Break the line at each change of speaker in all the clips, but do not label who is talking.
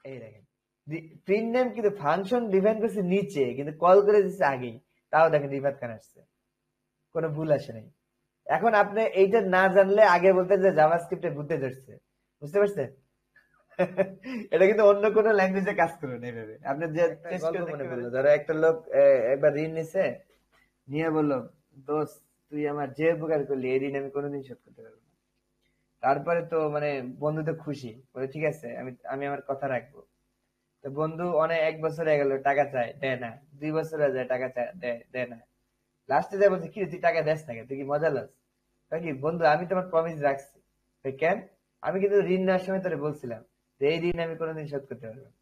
এই দেখেন print name কিন্তু ফাংশন ডিফাইন করছে নিচে, কিন্তু কল করে দিচ্ছে আগেই। তাও দেখেন রিফাত খান আসছে, কোনো ভুল আসে নাই। এখন আপনি এইটা না জানলে আগে বলতে যে জাভাস্ক্রিপ্টে ভূতে ধরছে, বুঝতে পারছেন? এটা কিন্তু অন্য কোন ল্যাঙ্গুয়েজে কাজ করে না এইভাবে। আপনি যে গল্প মনে পড়লো, ধরো একটা লোক একবার ঋণ নিছে, নিয়ে বললো, দোস্ত তুই আমার যে উপকার করলি এই ঋণ আমি কোনোদিন শোধ করতে পারবো না। তারপরে তো মানে বন্ধু তো খুশি, বলে ঠিক আছে আমি আমি আমার কথা রাখবো। তো বন্ধু অনেক 1 বছর হয়ে গেল, টাকা চায় দেয় না, 2 বছর হয়ে যায় টাকা চায় দেয় না। লাস্টে যায় বলছে, কি রে, তুই টাকা দেস না কেন? তুই কি মজা লাস? কি বন্ধু, আমি তোমার প্রমিস রাখছি। কেন? আমি কিন্তু ঋণ নেওয়ার সময় তোরে বলছিলাম যে এই ঋণ আমি কোনোদিন শোধ করতে পারবো না।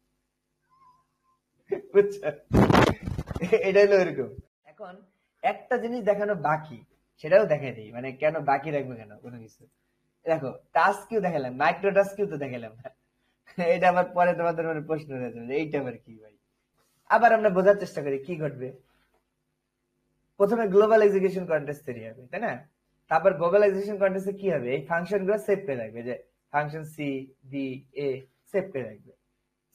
বুঝছো? এটা হলো এরকম। এখন একটা জিনিস দেখানো বাকি, সেটাও দেখাই দিই, মানে কেন বাকি রাখবো কেন কোনো কিছু। দেখো টাস্ক কিউ দেখালাম, মাইক্রো টাস্ক কিউ তো দেখালাম না। এটা আবার পরে তোমাদের মনে প্রশ্ন রয়েছে যে এইটা আবার কি ভাই। আবার আমরা বোঝার চেষ্টা করি কি ঘটবে। প্রথমে গ্লোবাল এক্সিকিউশন কন্টেস্ট তৈরি হবে, তাই না? তারপর গ্লোবাল এক্সিকিউশন কন্টেস্টে কি হবে, এই ফাংশন গুলো সেভ করে রাখবে, যে function C B A save করে রাখবে।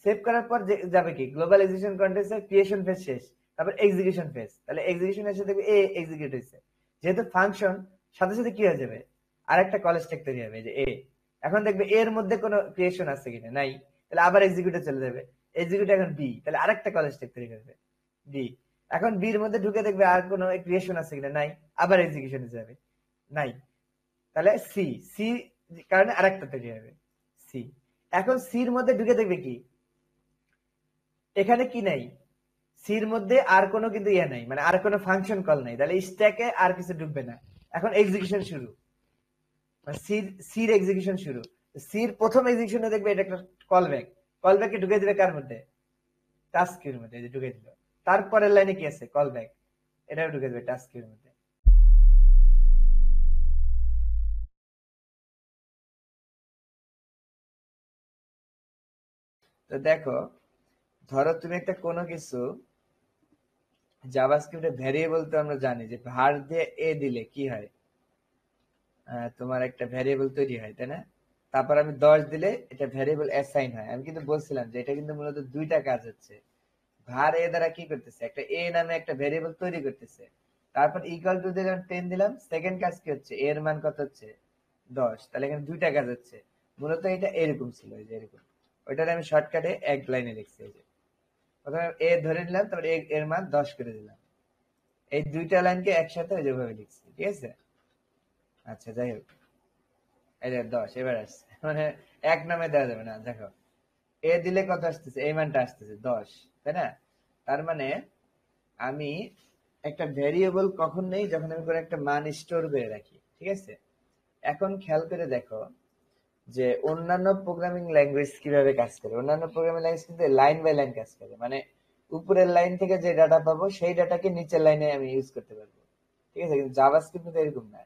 সেভ করার পর যাবে কি গ্লোবাল এক্সিকিউশন কন্টেস্টের ক্রিয়েশন ফেজ শেষ, তারপর এক্সিকিউশন ফেজ। তাহলে এক্সিকিউশন এসে দেখবে এ এক্সিকিউট হয়েছে, যেহেতু ফাংশন, সাথে সাথে কি হয়ে যাবে, আরেকটা কল স্ট্যাক তৈরি হবে, যে এ। এখন দেখবে এর মধ্যে কোনো ক্রিয়েশন আছে কিনা, নাই, তাহলে আবার এক্সিকিউটে চলে যাবে। এক্সিকিউট এখন বি, তাহলে আরেকটা কল স্ট্যাক তৈরি করবে বি। এখন বির মধ্যে ঢুকে দেখবে আর কোনো ক্রিয়েশন আছে কিনা, নাই, আবার এক্সিকিউশনে যাবে, নাই, তাহলে সি সি কারণে আরেকটা তৈরি হবে সি। এখন সির মধ্যে ঢুকে দেখবে কি এখানে কি নাই, সির মধ্যে আর কোনো কিন্তু ইয়ে নাই, মানে আর কোনো ফাংশন কল নাই, তাহলে স্ট্যাকে আর কিছু ঢুকবে না। এখন এক্সিকিউশন শুরু, সির সির এক্সিকিউশন শুরু। সির প্রথম এক্সিকিউশনে দেখবে এটা একটা কল ব্যাক, কল ব্যাকে ঢুকে দিবে কার মধ্যে, টাস্ক কিউর মধ্যে, যে ঢুকে দিল। তারপরের লাইনে কি আছে, কল ব্যাক, এটাও ঢুকে দেবে টাস্ক কিউর মধ্যে। তো দেখো, ধরো তুমি একটা কোনো কিছু জাভাস্ক্রিপ্টে ভ্যারিয়েবল, তো আমরা জানি যে ভার দিয়ে এ দিলে কি হয়, তোমার একটা ভ্যারিয়েবল তৈরি হয়, তাই না? তারপর আমি 10 দিলে এটা ভ্যারিয়েবল অ্যাসাইন হয়। আমি কিন্তু বলছিলাম যে এটা কিন্তু মূলত দুইটা কাজ হচ্ছে। ভার এ দ্বারা কি করতেছে, একটা এ নামে একটা ভ্যারিয়েবল তৈরি করতেছে। তারপর ইকুয়াল টু দিয়ে 10 দিলাম, সেকেন্ড কাজ কি হচ্ছে, এর মান কত হচ্ছে, 10। তাহলে এখানে দুইটা কাজ হচ্ছে। মূলত এটা এরকম ছিল, এই যে এরকম। ওইটারে আমি শর্টকাটে এক লাইনে লিখছি, এই যে প্রথমে এ ধরে নিলাম, তারপর এর মান 10 করে দিলাম। এই দুইটা লাইনকে একসাথে যেভাবে লিখছি, ঠিক আছে? আচ্ছা, যাই হোক, এই যে 10 এবার আসছে, মানে এক নামে দেওয়া যাবে না। দেখো এ দিলে কত আসতেছে, এই মানটা আসতেছে 10, তাই না? তার মানে আমি একটা ভেরিয়েবল কখন নেই, যখন আমি কোনো একটা মান স্টোর করে রাখি, ঠিক আছে? এখন খেয়াল করে দেখো যে অন্যান্য প্রোগ্রামিং ল্যাঙ্গুয়েজ কিভাবে কাজ করে। অন্যান্য প্রোগ্রামিং ল্যাঙ্গুয়েজ কিন্তু লাইন বাই লাইন কাজ করে, মানে উপরের লাইন থেকে যে ডাটা পাবো সেই ডাটাকে নিচের লাইনে আমি ইউজ করতে পারবো, ঠিক আছে? কিন্তু জাভাস্ক্রিপ্ট কিন্তু এরকম না।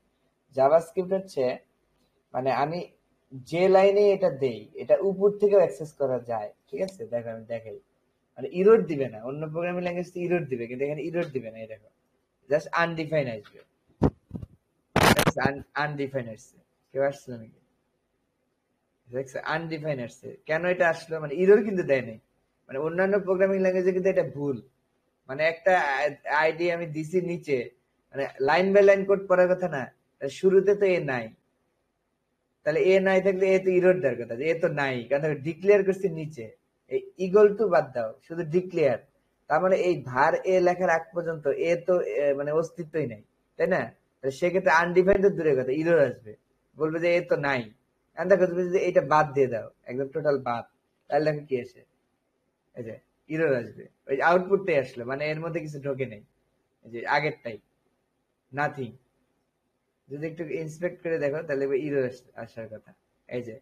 জাভাস্ক্রিপ্ট হচ্ছে মানে আমি যে লাইনে এটা দেই, এটা উপর থেকেও অ্যাক্সেস করা যায়, ঠিক আছে? দেখো আমি দেখাই, মানে ইরোর দিবে না। অন্য প্রোগ্রামিং ল্যাঙ্গুয়েজ তো ইরোর দিবে, কিন্তু এখানে ইরোর দিবে না। এই দেখো, জাস্ট আনডিফাইন আসবে, আনডিফাইন আসছে। কেউ আসছিল নাকি? দেখছো আনডিফাইন আসছে, কেন এটা আসলো, মানে ইরোর কিন্তু দেয় নাই। মানে অন্যান্য প্রোগ্রামিং ল্যাঙ্গুয়েজে কিন্তু এটা ভুল, মানে একটা আইডি আমি দিছি নিচে, মানে লাইন বাই লাইন কোড পড়ার কথা না, শুরুতে তো এ নাই, তাহলে এ নাই থাকলে এ তো ইরোর দেওয়ার কথা, এ তো নাই, কারণ ডিক্লেয়ার করছি নিচে। এই ইগল টু বাদ দাও, শুধু ডিক্লেয়ার। তার মানে এই ভার এ লেখার আগ পর্যন্ত এ তো মানে অস্তিত্বই নাই, তাই না? সেক্ষেত্রে আনডিফাইন্ড তো দূরের কথা, ইরোর আসবে, বলবে যে এ তো নাই। আর দেখো তুমি যদি এটা বাদ দিয়ে দাও, একদম টোটাল বাদ, তাহলে দেখো কি আসে, এই যে ইরোর আসবে। ওই আউটপুটটাই আসলো, মানে এর মধ্যে কিছু ঢোকে নেই, এই যে আগেরটাই, নাথিং। যদি একটু ইন্সপেক্ট করে দেখো তাহলে ইরর আসার কথা। এই যে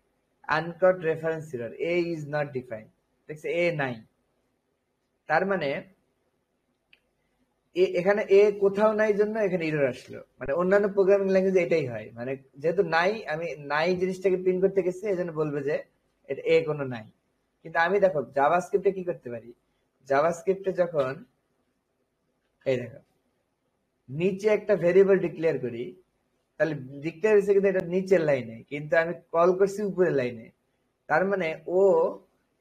আনকট reference error, A is not defined, দেখছে এ নাই। তার মানে এখানে এ কোথাও নাই জন্য এখানে ইরর আসলো। মানে অন্যান্য প্রোগ্রামিং ল্যাঙ্গুয়েজে এটাই হয়, মানে যেহেতু নাই, আমি নাই জিনিসটাকে প্রিন্ট করতে গেছি, এজন্য বলবে যে এটা এ কোনো নাই। কিন্তু আমি দেখো জাভাস্ক্রিপ্টে কি করতে পারি, জাভাস্ক্রিপ্টে যখন এই দেখো নিচে একটা ভেরিয়েবল ডিক্লেয়ার করি, তাহলে ডিক্লেয়ার হয়েছে কিন্তু এটা নিচের লাইনে, কিন্তু আমি কল করছি উপরের লাইনে। তার মানে ও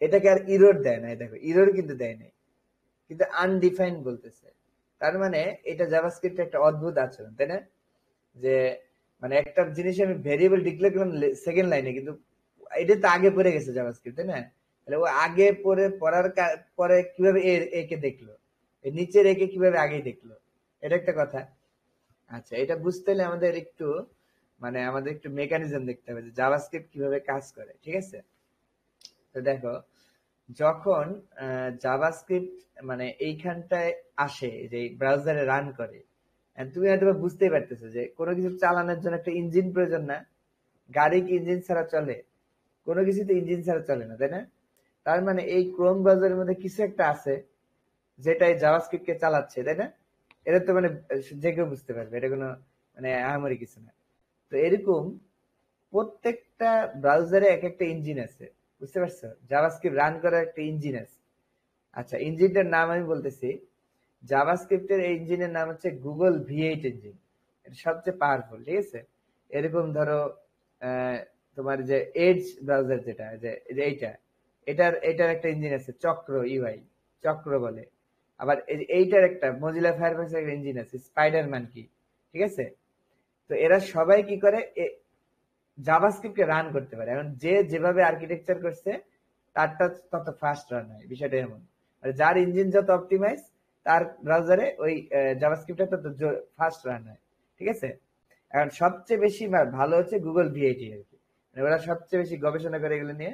এটাকে আর ইরর দেয় না, দেখো ইরর কিন্তু দেয় নাই, কিন্তু আনডিফাইন্ড বলতেছে। তার মানে এটা জাভাস্ক্রিপ্ট একটা অদ্ভুত আচরণ, তাই না? যে মানে একটা জিনিস আমি ভেরিয়েবল ডিক্লেয়ার করলাম সেকেন্ড লাইনে, কিন্তু এটা তো আগে পড়ে গেছে জাভাস্ক্রিপ্ট, তাই না? তাহলে ও আগে পড়ার পরে কিভাবে একে দেখলো, নিচের একে কিভাবে আগেই দেখলো, এটা একটা কথা। আচ্ছা, এটা বুঝতে হলে আমাদের একটু আমাদের একটু মেকানিজম দেখতে হবে যে জাভাস্ক্রিপ্ট কিভাবে কাজ করে, ঠিক আছে? তো দেখো, যখন জাভাস্ক্রিপ্ট এইখানটায় আসে, যে ব্রাউজারে রান করে, তুমি হয়তো বুঝতেই পারতেছো যে কোনো কিছু চালানোর জন্য একটা ইঞ্জিন প্রয়োজন না? গাড়ি কি ইঞ্জিন ছাড়া চলে? কোনো কিছু তো ইঞ্জিন ছাড়া চলে না, তাই না? তার মানে এই ক্রোম ব্রাউজারের মধ্যে কিছু একটা আছে যেটা এই জাভাস্ক্রিপ্ট কে চালাচ্ছে, তাই না? এটা তো যে কেউ বুঝতে পারবে, এটা কোনো আহামরি কিছু না। তো এরকম প্রত্যেকটা ব্রাউজারে এক একটা ইঞ্জিন আছে, বুঝতে পারছো? জাভাস্ক্রিপ্ট রান করার একটা ইঞ্জিন আছে। আচ্ছা, ইঞ্জিনটার নাম আমি বলতেছি। জাভাস্ক্রিপ্টের এই ইঞ্জিনের নাম হচ্ছে গুগল ভি8 ইঞ্জিন। এটা সবচেয়ে পাওয়ারফুল, ঠিক আছে? এরকম ধরো তোমার যে এজ ব্রাউজার, যেটা যে এইটা, এটার একটা ইঞ্জিন আছে চক্র, ইউআই চক্র বলে। আবার এইটার একটা মজিলা ফায়ারফক্সের একটা ইঞ্জিন আছে স্পাইডারম্যান কি, ঠিক আছে? তো এরা সবাই কি করে, জাভাস্ক্রিপ্টকে রান করতে পারে। এখন যে যেভাবে আর্কিটেকচার করছে তারটা তত ফাস্ট রান হয়, বিষয়টা এমন। আর যার ইঞ্জিন যত অপটিমাইজ, তার ব্রাউজারে ওই জাভাস্ক্রিপ্টটা তত ফাস্ট রান হয়, ঠিক আছে? এখন সবচেয়ে বেশি ভালো হচ্ছে গুগল ভি8 আর কি, ওরা সবচেয়ে বেশি গবেষণা করে এগুলো নিয়ে,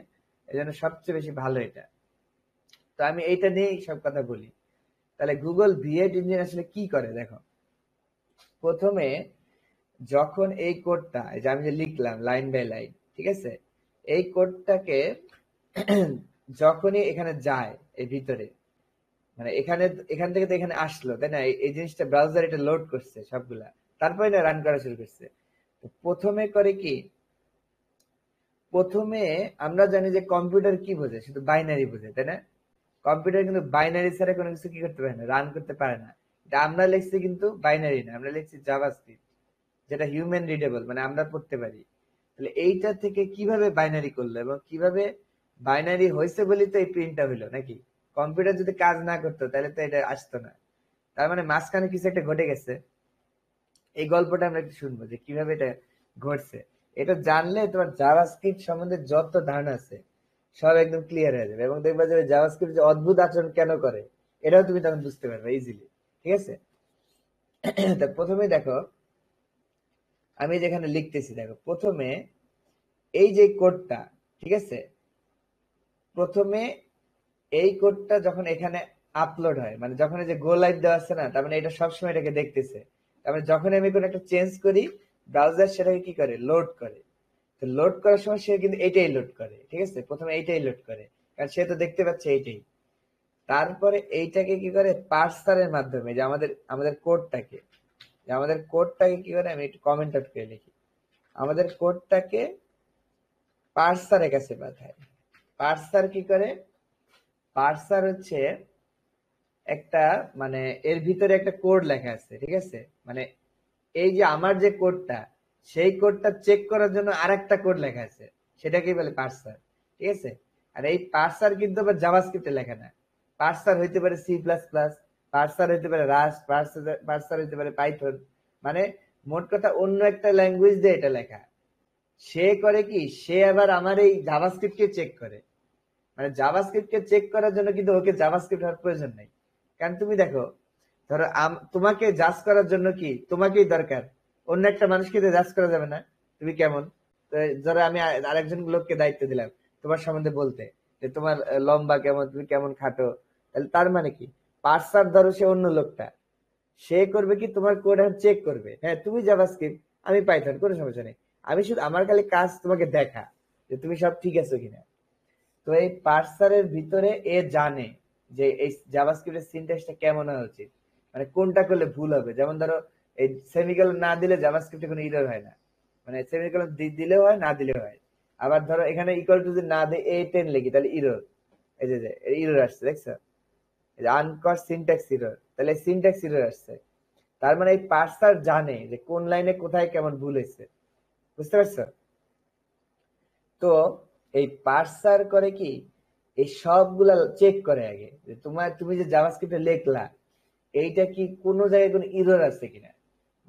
এই জন্য সবচেয়ে বেশি ভালো এটা। তো আমি এইটা নিয়েই সব কথা বলি। তাহলে গুগল ভি8 ইঞ্জিন আসলে কি করে দেখো। প্রথমে যখন এই কোডটা, যে আমি যে লিখলাম লাইন বাই লাইন, ঠিক আছে, এই কোডটাকে যখনই এখানে যায় এই ভিতরে, এখান থেকে তো এখানে আসলো, তাই না? এই জিনিসটা ব্রাউজার এটা লোড করছে সবগুলা, তারপরে না রান করা শুরু করছে। তো প্রথমে করে কি, প্রথমে আমরা জানি যে কম্পিউটার কি বোঝে, শুধু বাইনারি বোঝে, তাই না? কম্পিউটার কিন্তু বাইনারি ছাড়া কোনো কিছু কি করতে পারে না, রান করতে পারে না। এটা আমরা লিখছি কিন্তু বাইনারি না, আমরা লিখছি জাভাস্ক্রিপ্ট, যেটা হিউম্যান রিডেবল, আমরা পড়তে পারি। তাহলে এইটা থেকে কিভাবে বাইনারি করলো, এবং কিভাবে বাইনারি হয়েছে বলি তো এই প্রিন্টটা হইলো নাকি? কম্পিউটার যদি কাজ না করতো তাহলে তো এটা আসতো না। তার মানে মাঝখানে কিছু একটা ঘটে গেছে। এই গল্পটা আমরা একটু শুনবো যে কিভাবে এটা ঘটছে। এটা জানলে তোমার জাভাস্ক্রিপ্ট সম্বন্ধে যত ধারণা আছে সব একদম ক্লিয়ার হয়ে যাবে, এবং দেখবা যে জাভাস্ক্রিপ্ট যে অদ্ভুত আচরণ কেন করে, এটাও তুমি তখন বুঝতে পারবে ইজিলি, ঠিক আছে? তা প্রথমে দেখো, আমি যেখানে লিখতেছি, দেখো প্রথমে এই যে কোডটা, ঠিক আছে, প্রথমে এই কোডটা যখন এখানে আপলোড হয়, যখন এই যে গো লাইভ দেওয়া আছে না, তার মানে এটা সবসময় এটাকে দেখতেছে। তার মানে যখন আমি কোনো একটা চেঞ্জ করি, ব্রাউজার সেটাকে কি করে, লোড করে। তো লোড করার সময় সে কিন্তু এইটাই লোড করে, ঠিক আছে? প্রথমে এইটাই লোড করে, কারণ সে তো দেখতে পাচ্ছে এইটাই। তারপরে এইটাকে কি করে, পার্সারের মাধ্যমে, যে আমাদের আমাদের কোডটাকে, কি করে, আমি একটু কমেন্ট আউট করে লিখি। আমাদের কোডটাকে পার্সারের কাছে পাঠায়। পার্সার কি করে, পার্সার হচ্ছে একটা এর ভিতরে একটা কোড লেখা আছে, ঠিক আছে? এই যে আমার যে কোডটা, সেই কোডটা চেক করার জন্য আরেকটা কোড লেখা আছে, সেটাকেই বলে পার্সার, ঠিক আছে? আর এই পার্সার কিন্তু আবার জাভাস্ক্রিপ্টে লেখা না। পার্সার হইতে পারে C++, পার্সার হইতে পারে রাস্ট, পার্সার হইতে পারে পাইথন, মোট কথা অন্য একটা ল্যাঙ্গুয়েজ দিয়ে এটা লেখা। সে করে কি, সে আবার আমার এই জাভাস্ক্রিপ্টকে চেক করে। জাভাস্ক্রিপ্টকে চেক করার জন্য কিন্তু ওকে জাভাস্ক্রিপ্ট হওয়ার প্রয়োজন নেই। কারণ তুমি দেখো, ধরো তোমাকে জাজ করার জন্য কি তোমাকেই দরকার, অন্য একটা মানুষকে জাজ করা যাবে না তুমি কেমন। তো ধরো আমি আরেকজন লোককে দায়িত্ব দিলাম তোমার সম্বন্ধে বলতে, যে তোমার লম্বা কেমন, তুমি কেমন খাটো, তাহলে তার মানে কি, পার্সার ধরো সে অন্য লোকটা, সে করবে কি, তোমার কোড এখন চেক করবে। হ্যাঁ, তুমি জাভাস্ক্রিপ্ট, আমি পাইথন, কোনো সমস্যা নেই। আমি শুধু আমার খালি কাজ তোমাকে দেখা যে তুমি সব ঠিক আছো কিনা। তো এই পার্সারের ভিতরে এ জানে যে এই জাভাস্ক্রিপ্টের সিনট্যাক্সটা কেমন হওয়া উচিত, কোনটা করলে ভুল হবে। যেমন ধরো, এই সেমিকোলন না দিলে জাভাস্ক্রিপ্টে কোনো এরর হয় না, সেমিকোলন দিলেও হয়, না দিলেও হয়। আবার ধরো এখানে ইকুয়াল টু যদি না দিয়ে A10 লিখি, তাহলে ইরর, এই যে ইরর আসছে, দেখছো? আনকস সিনট্যাক্স ইরর, তাহলে সিনট্যাক্স ইরর আসছে। তার মানে এই পার্সার জানে যে কোন লাইনে কোথায় কেমন ভুল হয়েছে, বুঝতে পারছো? তো এই পার্সার করে কি, এই সবগুলা চেক করে আগে যে তুমি যে জাভাস্ক্রিপ্টে লিখলা এইটা কি কোনো জায়গায় কোনো এরর আছে কিনা,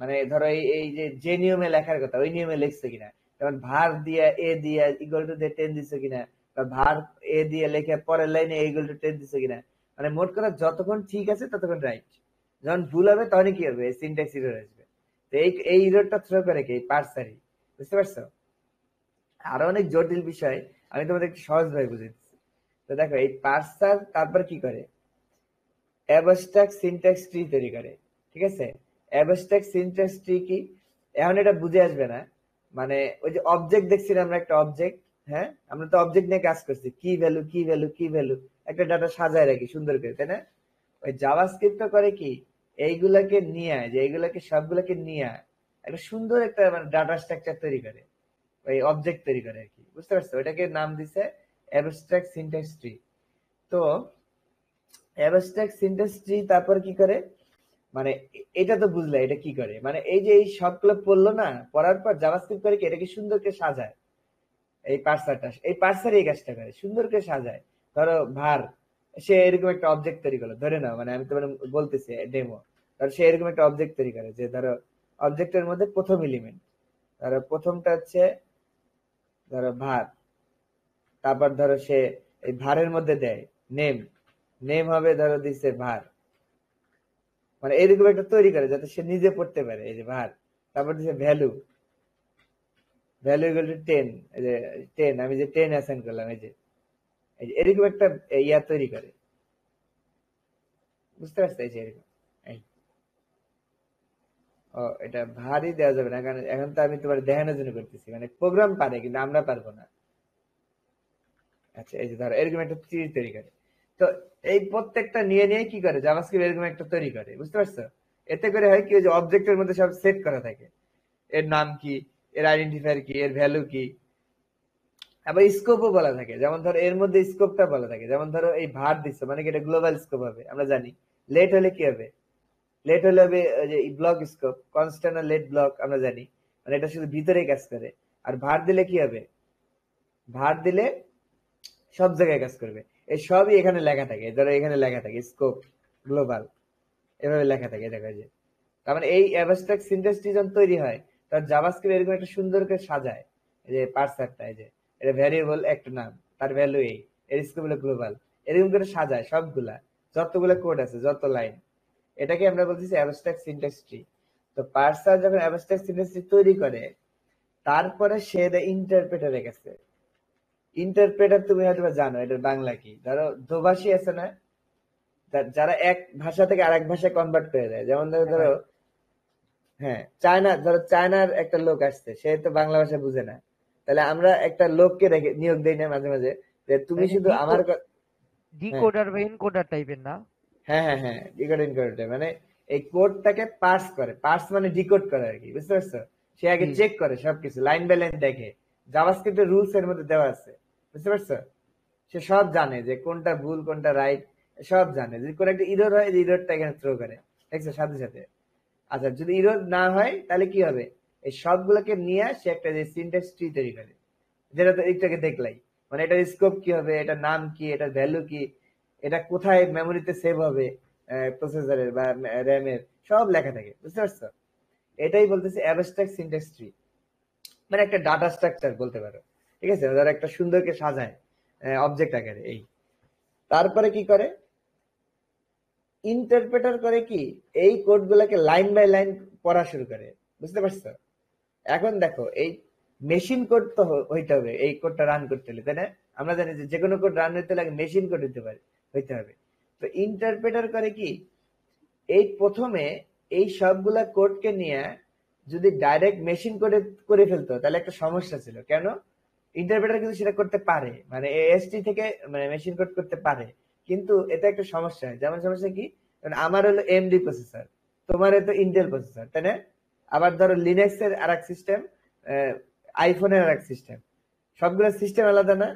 মানে ধরো এই যে নিয়মে লেখার কথা ওই নিয়মে লিখছে কিনা, যেমন ভার দিয়ে এ দিয়ে ইকুয়াল টু দিয়ে 10 দিছে কিনা, বা ভার এ দিয়ে লেখে পরের লাইনে ইকুয়াল টু 10 দিছে কিনা, মানে মোট কথা যতক্ষণ ঠিক আছে ততক্ষণ রাইট, যখন ভুল হবে তখনই কি হবে, সিনট্যাক্স এরর আসবে। তো এই এররটা থ্রো করে কি পার্সারই, বুঝতে পারছো? আরো অনেক জটিল বিষয়, আমি তোমাদের একটু সহজ ভাবে বুঝে দিচ্ছি। তো দেখো এই পার্সার তারপর কি করে, অ্যাবস্ট্রাক্ট সিনট্যাক্স ট্রি তৈরি করে, ঠিক আছে? অ্যাবস্ট্রাক্ট সিনট্যাক্স ট্রি কি, এখন এটা বুঝে আসবে না, মানে ওই যে অবজেক্ট দেখছিলাম আমরা, একটা অবজেক্ট, হ্যাঁ আমরা তো অবজেক্ট নিয়ে কাজ করছি, কি ভ্যালু কি ভ্যালু কি ভ্যালু, একটা ডাটা সাজায় রাখি সুন্দর করে, তাই না? ওই জাভাস্ক্রিপ্ট করে কি, এইগুলাকে নিয়ে যে এইগুলাকে সবগুলাকে নিয়ে একটা সুন্দর একটা মানে ডাটা স্ট্রাকচার তৈরি করে, ওই অবজেক্ট তৈরি করে আর কি, বুঝতে পারছো? ওটাকে নাম দিছে অ্যাবস্ট্রাক্ট সিনট্যাক্স ট্রি। তো অ্যাবস্ট্রাক্ট সিনট্যাক্স ট্রি তারপর কি করে, মানে এটা তো বুঝলে এটা কি করে, মানে এই যে এই সবগুলো পড়লো না, পড়ার পর জাভাস্ক্রিপ্ট করে কি এটাকে সুন্দর করে সাজায়, এই পার্সারটা, এই পার্সার এই কাজটা করে সুন্দর করে সাজায়। ধরো ভার, সে এরকম একটা অবজেক্ট তৈরি করলো, ধরে নাও মানে আমি তোমার বলতেছি ডেমো, ধরো সে এরকম একটা অবজেক্ট তৈরি করে যে ধরো অবজেক্টের মধ্যে প্রথম এলিমেন্ট, ধরো প্রথমটা হচ্ছে ধরো ভার, তারপর ধরো সে এই ভারের মধ্যে দেয় নেম, নেম হবে ধরো দিছে ভার, মানে এরকম একটা তৈরি করে যাতে সে নিজে পড়তে পারে, এই যে ভার, তারপর দিছে ভ্যালু, ভ্যালু ইকুয়াল টু 10, এই যে 10 আমি যে 10 অ্যাসাইন করলাম, এই যে এরকম একটা ইয়া তৈরি করে, বুঝতে পারছো? এই যে এরকম এই, ও এটা ভারই দেওয়া যাবে না কারণ এখন তো আমি তোমার দেখানোর জন্য করতেছি, মানে প্রোগ্রাম পারে কিন্তু আমরা পারবো না। আচ্ছা এই যে ধরো এরকম একটা ট্রি তৈরি করে, তো এই প্রত্যেকটা নিয়ে নিয়ে কি করে জাভাস্ক্রিপ্ট এরকম একটা তৈরি করে, বুঝতে পারছো? এতে করে হয় কি, ওই যে অবজেক্টের মধ্যে সব সেট করা থাকে, এর নাম কি, এর আইডেন্টিফায়ার কি, এর ভ্যালু কি, আবার স্কোপও বলা থাকে, যেমন ধরো এর মধ্যে স্কোপটা বলা থাকে, যেমন ধরো এই ভার দিচ্ছে মানে কি এটা গ্লোবাল স্কোপ হবে, আমরা জানি লেট হলে কি হবে, লেট হলে হবে ওই যে ব্লক স্কোপ, কনস্ট্যান্ট আর লেট ব্লক আমরা জানি, মানে এটা শুধু ভিতরেই কাজ করে। আর ভার দিলে কি হবে, ভার দিলে সব জায়গায় কাজ করবে, এই সবই এখানে লেখা থাকে, ধরো এখানে লেখা থাকে স্কোপ গ্লোবাল, এভাবে লেখা থাকে, দেখা যায়। তার মানে এই অ্যাবস্ট্রাক্ট সিনট্যাক্স যখন তৈরি হয় তখন জাভাস্ক্রিপ্ট এরকম একটা সুন্দর করে সাজায়, এই যে পার্সারটা, এই যে এটা ভ্যারিয়েবল একটা নাম, তার ভ্যালু এই, এর স্কোপ হলো গ্লোবাল, এরকম করে সাজায় সবগুলা, যতগুলো কোড আছে যত লাইন, এটাকে আমরা বলতেছি অ্যাবস্ট্রাক্ট সিনট্যাক্স ট্রি। তো পার্সার যখন অ্যাবস্ট্রাক্ট সিনট্যাক্স ট্রি তৈরি করে তারপরে সে দেয় ইন্টারপ্রেটারের কাছে। ইন্টারপ্রেটার তুমি হয়তো বা জানো এটার বাংলা কি, ধরো দোভাষী আছে না, যারা এক ভাষা থেকে আরেক ভাষায় কনভার্ট করে দেয়, যেমন ধরো
হ্যাঁ
ধরো
ভাই।
হ্যাঁ চায়না, ধরো চায়নার একটা লোক আসছে, সে তো বাংলা ভাষা বুঝে না, তাহলে আমরা একটা লোককে রেখে নিয়োগ দেই না মাঝে মাঝে, যে তুমি
তাইলে
শুধু আমার হ্যাঁ
ডিকোডার বা এনকোডার টাইপের না?
হ্যাঁ হ্যাঁ হ্যাঁ ডিকোড এনকোড, মানে এই কোডটাকে পার্স করে, পার্স মানে ডিকোড করে আর কি, বুঝতে পারছো? সে আগে
জি।
চেক করে সবকিছু লাইন বাই লাইন দেখে, জাভাস্ক্রিপ্টের রুলস এর মধ্যে দেওয়া আছে, বুঝতে পারছো? সে সব জানে যে কোনটা ভুল কোনটা রাইট, সব জানে, যদি কোনো একটা ইরর হয় যে ইররটা এখানে থ্রো করে, দেখছো সাথে সাথে। আচ্ছা যদি ইরর না হয় তাহলে কি হবে, এই সবগুলোকে নিয়ে সে একটা যে সিনট্যাক্স ট্রি তৈরি করে, যেটা তো একটাকে দেখলাই, মানে এটার স্কোপ কি হবে, এটার নাম কি, এটার ভ্যালু কি, এটা কোথায় মেমোরিতে সেভ হবে, প্রসেসরের বা র্যামের, সব লেখা থাকে, বুঝতে পারছো? এটাই বলতেছে অ্যাবস্ট্রাক্ট সিনট্যাক্স ট্রি, মানে একটা ডাটা স্ট্রাকচার বলতে পারো, ঠিক আছে? যারা একটা সুন্দরকে সাজায় অবজেক্ট আকারে এই। তারপরে কি করে, ইন্টারপ্রেটার করে কি, এই কোড গুলাকে লাইন বাই লাইন পড়া শুরু করে, বুঝতে পারছো? এখন দেখো এই মেশিন কোড তো হইতে হবে এই কোডটা রান করতে হলে, তাই না? আমরা জানি যে কোনো কোড রান হইতে লাগে মেশিন কোড হইতে হবে। তো ইন্টারপ্রেটার করে কি, এই প্রথমে এই সবগুলা কোডকে নিয়ে যদি ডাইরেক্ট মেশিন কোডে করে ফেলতো তাহলে একটা সমস্যা ছিল, কেন? ইন্টারপ্রেটার কিন্তু সেটা করতে পারে, মানে এএসটি থেকে মানে মেশিন কোড করতে পারে, কিন্তু এটা একটা সমস্যা হয়, যেমন সমস্যা কি, কারণ আমার হলো এমডি প্রসেসর, তোমার তো ইন্টেল প্রসেসর, তাই না? আবার ধরো লিনাক্স এর আর এক সিস্টেম, আইফোনের আর এক সিস্টেম, সবগুলো সিস্টেম আলাদা না?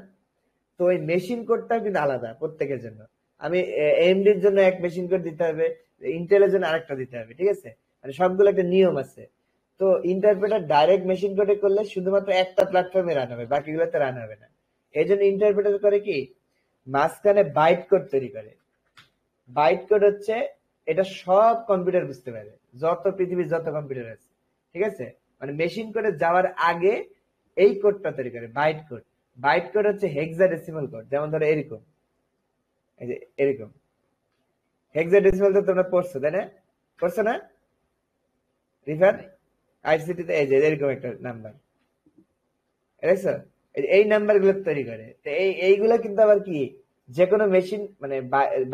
তো ওই মেশিন কোডটাও কিন্তু আলাদা প্রত্যেকের জন্য, আমি এএমডির জন্য এক মেশিন কোড দিতে হবে, ইন্টেলের জন্য আরেকটা দিতে হবে, ঠিক আছে? মানে সবগুলো একটা নিয়ম আছে। তো ইন্টারপ্রেটার ডাইরেক্ট মেশিন কোডে করলে শুধুমাত্র একটা প্ল্যাটফর্মে রান হবে, বাকিগুলোতে রান হবে না। এই জন্য ইন্টারপ্রেটার করে কি, মাঝখানে বাইট কোড তৈরি করে। বাইট কোড হচ্ছে এটা সব কম্পিউটার বুঝতে পারে, যত পৃথিবীর যত কম্পিউটার আছে, ঠিক আছে? মানে মেশিন কোডে যাওয়ার আগে এই কোডটা তৈরি করে বাইট কোড। বাইট কোড হচ্ছে হেক্সাডেসিমাল কোড, যেমন ধরো এরকম, এই যে এরকম হেক্সাডেসিমাল তো তোমরা পড়ছো তাই না? পড়ছো না রিফাত? আইসিটি তে এই যে এরকম একটা নাম্বার, দেখছো? এই নাম্বার গুলো তৈরি করে। তো এইগুলো কিন্তু আবার কি যে কোনো মেশিন মানে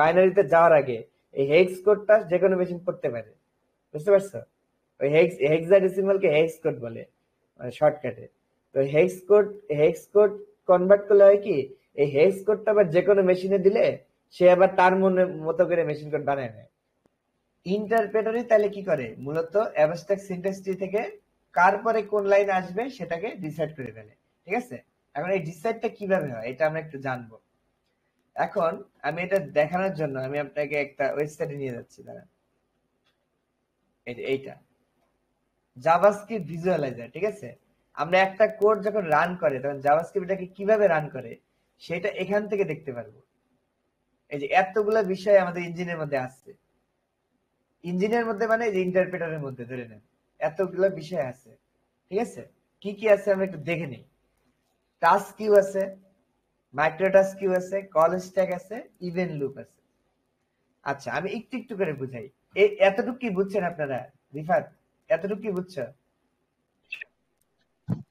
বাইনারিতে যাওয়ার আগে এই হেক্স কোডটা যে কোনো মেশিন পড়তে পারে, বুঝতে পারছো? ওই হেক্সাডেসিমাল কে হেক্স কোড বলে, মানে শর্টকাটে। তো হেক্স কোড কনভার্ট করলে হয় কি, এই হেক্স কোডটা আবার যে কোনো মেশিনে দিলে সে আবার তার মনে মতো করে মেশিন কোড বানায় নেয়। ইন্টারপ্রেটারই তাহলে কি করে, মূলত অ্যাবস্ট্রাক্ট সিনট্যাক্স ট্রি থেকে কার পরে কোন লাইন আসবে সেটাকে ডিসাইড করে ফেলে, ঠিক আছে? এখন এই ডিসাইডটা কিভাবে হয় এটা আমরা একটু জানবো। এখন আমি এটা দেখানোর জন্য আমি আপনাকে একটা ওয়েবসাইটে নিয়ে যাচ্ছি, দাঁড়ান। এইটা জাভাস্ক্রিপ্ট ভিজুয়ালাইজার, ঠিক আছে? আমরা একটা কোড যখন রান করে তখন জাভাস্ক্রিপ্টটাকে কিভাবে রান করে সেটা এখান থেকে দেখতে পারবো। এই যে এতগুলা বিষয় আমাদের ইঞ্জিনের মধ্যে আছে, ইঞ্জিনের মধ্যে মানে যে ইন্টারপ্রেটারের মধ্যে ধরে নেন এতগুলো বিষয় আছে, ঠিক আছে? কি কি আছে আমরা একটু দেখে নিই। টাস্ক কিউ আছে, মাইক্রো টাস্ক কিউ আছে, কল স্ট্যাক আছে, ইভেন্ট লুপ আছে। আচ্ছা আমি একটু একটু করে বুঝাই। এই এতটুকু কি বুঝছেন আপনারা? রিফাত, এতটুকু কি বুঝছো?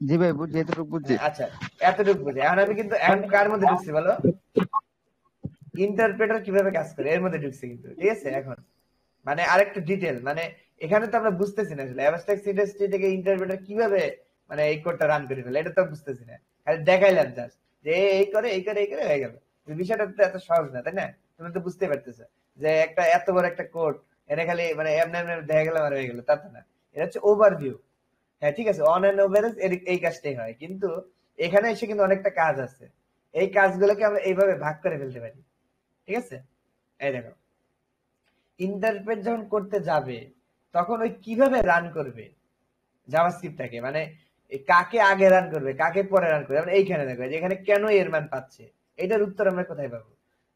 জি ভাই বুঝছি, এতটুকু বুঝছি।
আচ্ছা এতটুকু বুঝে এখন আমি কিন্তু এখন কার মধ্যে ঢুকছি বলো? ইন্টারপ্রেটার কিভাবে কাজ করে এর মধ্যে ঢুকছে কিন্তু, ঠিক আছে? এখন মানে আরেকটু ডিটেল, মানে এখানে তো আমরা বুঝতেছি না আসলে অ্যাবস্ট্রাক্ট সিনট্যাক্স ট্রি থেকে ইন্টারপ্রেটার কিভাবে মানে এই কোডটা রান করে ফেলে, এটা তো বুঝতেছি না। খালি দেখাইলাম জাস্ট যে এই করে এই করে এই করে হয়ে গেল। বিষয়টা তো এত সহজ না, তাই না? তুমি তো বুঝতে পারতেছো যে একটা এত বড় একটা কোড এটা খালি মানে এমনি এমনি দেখা গেল আর হয়ে গেল, তা তো না। এটা হচ্ছে ওভারভিউ। হ্যাঁ ঠিক আছে, অন এন্ড ওভারেজ এই কাজটাই হয়, কিন্তু এখানে এসে কিন্তু অনেকটা কাজ আছে। এই কাজগুলোকে আমরা এইভাবে ভাগ করে ফেলতে পারি, ঠিক আছে? এই দেখো, ইন্টারপ্রেট যখন করতে যাবে তখন ওই কিভাবে রান করবে জাভাস্ক্রিপ্টটাকে, মানে কাকে আগে রান করবে কাকে পরে রান করবে। আমরা এইখানে দেখো যে এখানে কেন এর মান পাচ্ছে, এটার উত্তর আমরা কোথায় পাবো?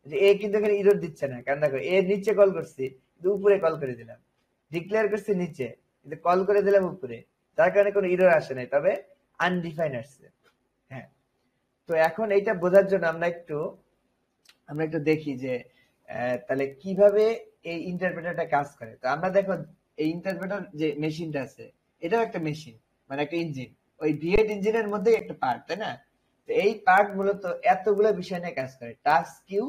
যে এ কিন্তু এখানে ইরর দিচ্ছে না, কারণ দেখো এর নিচে কল করছি কিন্তু উপরে কল করে দিলাম, ডিক্লেয়ার করছি নিচে কিন্তু কল করে দিলাম উপরে, যার কারণে কোনো ইরর আসে নাই, তবে আনডিফাইন আসছে। হ্যাঁ, তো এখন এইটা বোঝার জন্য আমরা একটু দেখি যে তাহলে কিভাবে এই ইন্টারপ্রেটারটা কাজ করে। তো আমরা দেখো এই ইন্টারপ্রেটার যে মেশিনটা আছে এটাও একটা মেশিন, মানে একটা ইঞ্জিন, ওই V8 ইঞ্জিনের মধ্যে একটা পার্ট, তাই না? তো এই পার্ট মূলত এতগুলো বিষয় নিয়ে কাজ করে, task queue,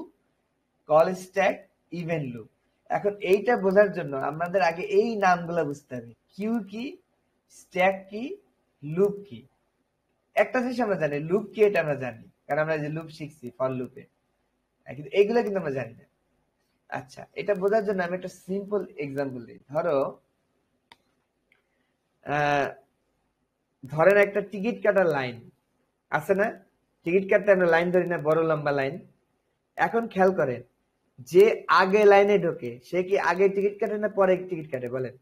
call stack, event loop. এখন এইটা বোঝার জন্য আমাদের আগে এই নামগুলো বুঝতে হবে, কিউ কি, স্ট্যাক কি, লুপ কি। একটা জিনিস আমরা জানি, লুপ কি এটা আমরা জানি, কারণ আমরা যে লুপ শিখছি ফর লুপে, কিন্তু এইগুলো কিন্তু আমরা জানি না। আচ্ছা এটা বোঝার জন্য আমি একটা সিম্পল এক্সাম্পল দিই। ধরেন একটা টিকিট কাটার লাইন আছে না, টিকিট কাটতে আমরা লাইন ধরি না, বড় লম্বা লাইন। এখন খেয়াল করেন, যে আগে লাইনে ঢোকে সে কি আগে টিকিট কাটে না পরে টিকিট কাটে বলেন?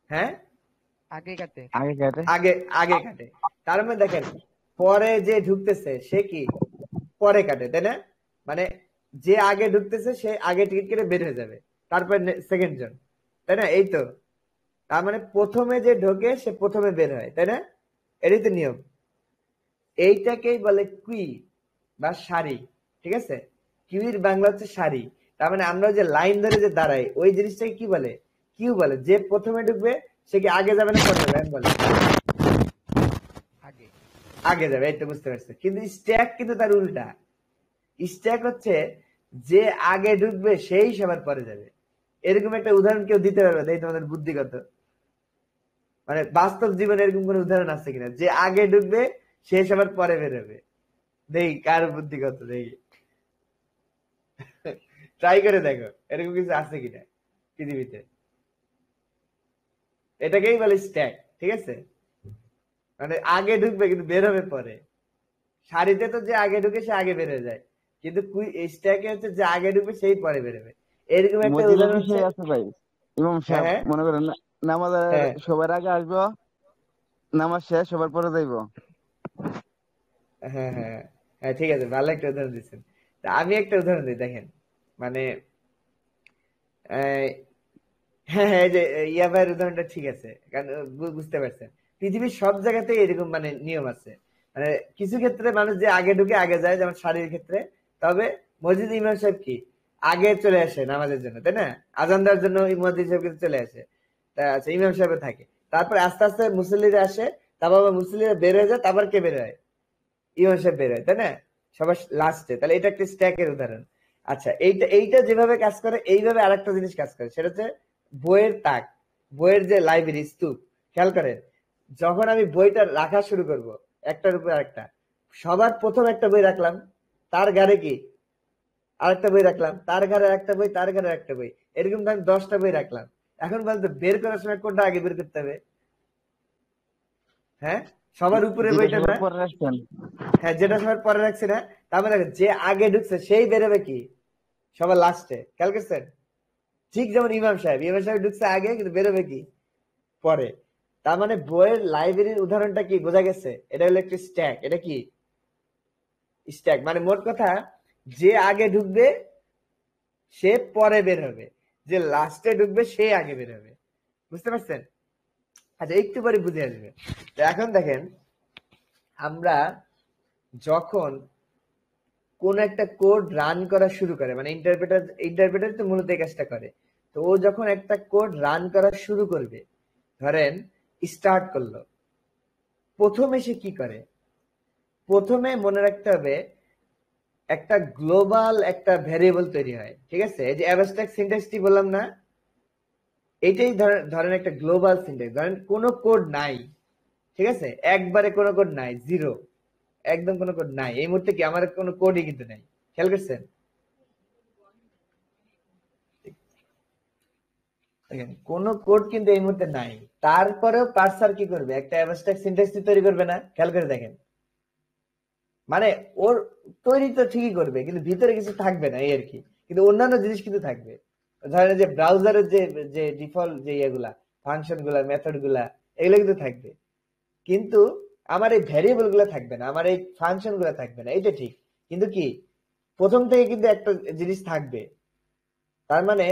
হ্যাঁ,
আগে কাটে। আগে কাটে।
আগে আগে কাটে। তার মানে দেখেন পরে যে ঢুকতেছে সে কি পরে কাটে, তাই না? মানে যে আগে ঢুকতেছে সে আগে টিকিট কেটে বের হয়ে যাবে, তারপর সেকেন্ড জন, তাই না? এই তো, তার মানে প্রথমে যে ঢোকে সে প্রথমে বের হয়, তাই না? এটাই তো নিয়ম। এইটাকেই বলে কুই বা সারি, ঠিক আছে? কিউইর বাংলা হচ্ছে সারি। তার মানে আমরা যে লাইন ধরে যে দাঁড়াই ওই জিনিসটাকে কি বলে? কিউ বলে। যে প্রথমে ঢুকবে সে কি আগে যাবে না পরে যাবে? আমি বলে
আগে।
আগে যাবে, এই তো বুঝতে পারছো। কিন্তু স্ট্যাক কিন্তু তার উল্টা। স্ট্যাক হচ্ছে যে আগে ঢুকবে সেই সবার পরে যাবে। এরকম একটা উদাহরণ কেউ দিতে পারবে? এই তোমাদের বুদ্ধিগত, মানে বাস্তব জীবনে এরকম কোন উদাহরণ আছে কিনা যে আগে ঢুকবে সে সবার পরে বেরোবে? দেখি কার বুদ্ধিগত, দেখি ট্রাই করে দেখো এরকম কিছু আছে কিনা পৃথিবীতে। এটাকেই বলে স্ট্যাক, ঠিক আছে? মানে আগে ঢুকবে কিন্তু বের হবে পরে। সারিতে তো যে আগে ঢুকে সে আগে বের হয়ে যায়, কিন্তু স্ট্যাকে হচ্ছে যে আগে ঢুকবে সেই পরে বেরোবে। এরকম একটা
মজিদের
উদাহরণ হচ্ছে,
বিষয় আছে ভাই। ইমাম
হ্যাঁ
সাহেব
হ্যাঁ
মনে করেন নামাজের
হ্যাঁ
সবার আগে আসবো, নামাজ শেষ সবার পরে যাইবো।
হ্যাঁ হ্যাঁ হ্যাঁ, ঠিক আছে, ভালো একটা উদাহরণ দিচ্ছেন। তা আমি একটা উদাহরণ দিই, দেখেন। মানে আহ, হ্যাঁ হ্যাঁ, এই যে ইয়া ভাইয়ের উদাহরণটা ঠিক আছে, কারণ বুঝতে পারছেন পৃথিবীর সব জায়গাতেই এরকম মানে নিয়ম আছে। মানে কিছু ক্ষেত্রে মানুষ যে আগে ঢুকে আগে যায়, যেমন শাড়ির ক্ষেত্রে। তবে মসজিদ ইমাম সাহেব কি আগে চলে আসে নামাজের জন্য, তাই না? আজান দেওয়ার জন্য মসজিদ সাহেব কিন্তু চলে আসে। তা আচ্ছা, ইমাম সাহেব থাকে, তারপর আস্তে আস্তে মুসল্লিরা আসে, তারপর আবার মুসল্লিরা বের হয়ে যায়, তারপর কে বের হয়? ইমাম সাহেব বের হয়, তাই না? সবার লাস্টে। তাহলে এটা একটা স্ট্যাকের উদাহরণ। আচ্ছা, এইটা এইটা যেভাবে কাজ করে, এইভাবে আরেকটা জিনিস কাজ করে, সেটা হচ্ছে বইয়ের তাক, বইয়ের যে লাইব্রেরি স্তূপ। খেয়াল করেন, যখন আমি বইটা রাখা শুরু করব, একটার উপর আরেকটা, সবার প্রথম একটা বই রাখলাম, তার ঘাড়ে কি আরেকটা বই রাখলাম, তার ঘাড়ে একটা বই, তার ঘাড়ে একটা বই, এরকম আমি 10টা বই রাখলাম। এখন বলতো বের করার সময় কোনটা আগে বের করতে হবে? হ্যাঁ, সবার উপরে
যেটা
বইটা
সবার
না?
পরে রাখছেন।
হ্যাঁ, যেটা সবার পরে রাখছি না? তার মানে দেখো, যে আগে ঢুকছে সেই বেরোবে কি সবার লাস্টে। খেয়াল করছেন? ঠিক যেমন ইমাম সাহেব ঢুকছে আগে, কিন্তু বেরোবে কি পরে। তার মানে বইয়ের লাইব্রেরির উদাহরণটা কি বোঝা গেছে? এটা হলো একটি স্ট্যাক। এটা কি স্ট্যাক, মানে মোট কথা, যে আগে ঢুকবে সে পরে বের হবে, যে লাস্টে ঢুকবে সে আগে বের হবে। বুঝতে পারছেন? আচ্ছা, একটু পরে বুঝে আসবে। তো এখন দেখেন, আমরা যখন কোন একটা কোড রান করা শুরু করে, মানে ইন্টারপ্রেটার তো মূলত এই কাজটা করে। তো ও যখন একটা কোড রান করা শুরু করবে, ধরেন স্টার্ট করলো, প্রথমে সে কি করে? প্রথমে মনে রাখতে হবে, একটা গ্লোবাল একটা ভ্যারিয়েবল তৈরি হয়, ঠিক আছে? এই যে অ্যাবস্ট্রাক্ট সিনট্যাক্সটি বললাম না, এটাই ধরেন একটা গ্লোবাল সিনট্যাক্স। ধরেন কোনো কোড নাই, ঠিক আছে, একবারে কোনো কোড নাই, জিরো, একদম কোনো কোড নাই এই মুহূর্তে, কি আমার কোনো কোডই কিন্তু নাই। খেয়াল করছেন? দেখেন, কোনো কোড কিন্তু এই মুহূর্তে নাই। তারপরেও পার্সার কি করবে? একটা অ্যাবস্ট্রাক্ট সিনট্যাক্স তৈরি করবে না? খেয়াল করে দেখেন। মানে ওর তৈরি তো ঠিকই করবে, কিন্তু ভিতরে কিছু থাকবে না, এই আর কি। কিন্তু অন্যান্য জিনিস কিন্তু থাকবে। ধরেন যে ব্রাউজারের যে যে ডিফল্ট যে ইয়েগুলা, ফাংশন গুলা, মেথড গুলা, এগুলো কিন্তু থাকবে। কিন্তু আমার এই ভ্যারিয়েবল গুলা থাকবে না, আমার এই ফাংশন গুলা থাকবে না, এটা ঠিক। কিন্তু কি, প্রথম থেকে কিন্তু একটা জিনিস থাকবে। তার মানে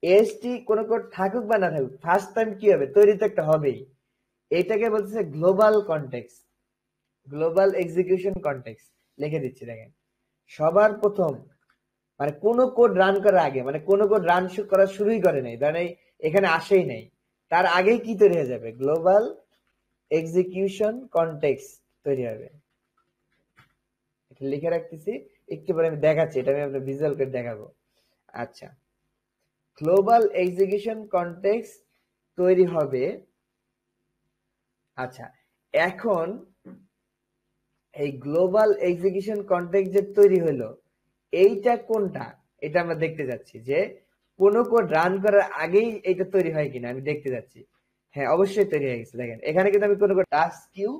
এসটি কোন কোড থাকুক বা না থাকুক, ফার্স্ট টাইম কি হবে? তৈরি তো একটা হবেই। এটাকে বলতেছে global context, global execution context. লিখে দিচ্ছি, দেখেন। সবার প্রথম, মানে কোন কোড রান করার আগে, মানে কোন কোড রান করা শুরুই করে নাই, ধরেন এখানে আসেই নাই, তার আগেই কি তৈরি হয়ে যাবে? গ্লোবাল এক্সিকিউশন কনটেক্সট তৈরি হবে। এটা লিখে রাখতেছি, একটু পরে আমি দেখাচ্ছি, এটা আমি আপনার ভিজুয়াল করে দেখাবো। আচ্ছা, গ্লোবাল এক্সিকিউশন কনটেক্সট তৈরি হবে। আচ্ছা, এখন এই গ্লোবাল এক্সিকিউশন কনটেক্সট যে তৈরি হলো, এইটা কোনটা? এটা আমরা দেখতে যাচ্ছি যে কোন কোড রান করার আগেই এটা তৈরি হয় কিনা আমি দেখতে যাচ্ছি। হ্যাঁ, অবশ্যই তৈরি হয়ে গেছে। দেখেন, এখানে কিন্তু আমি কোন code task queue,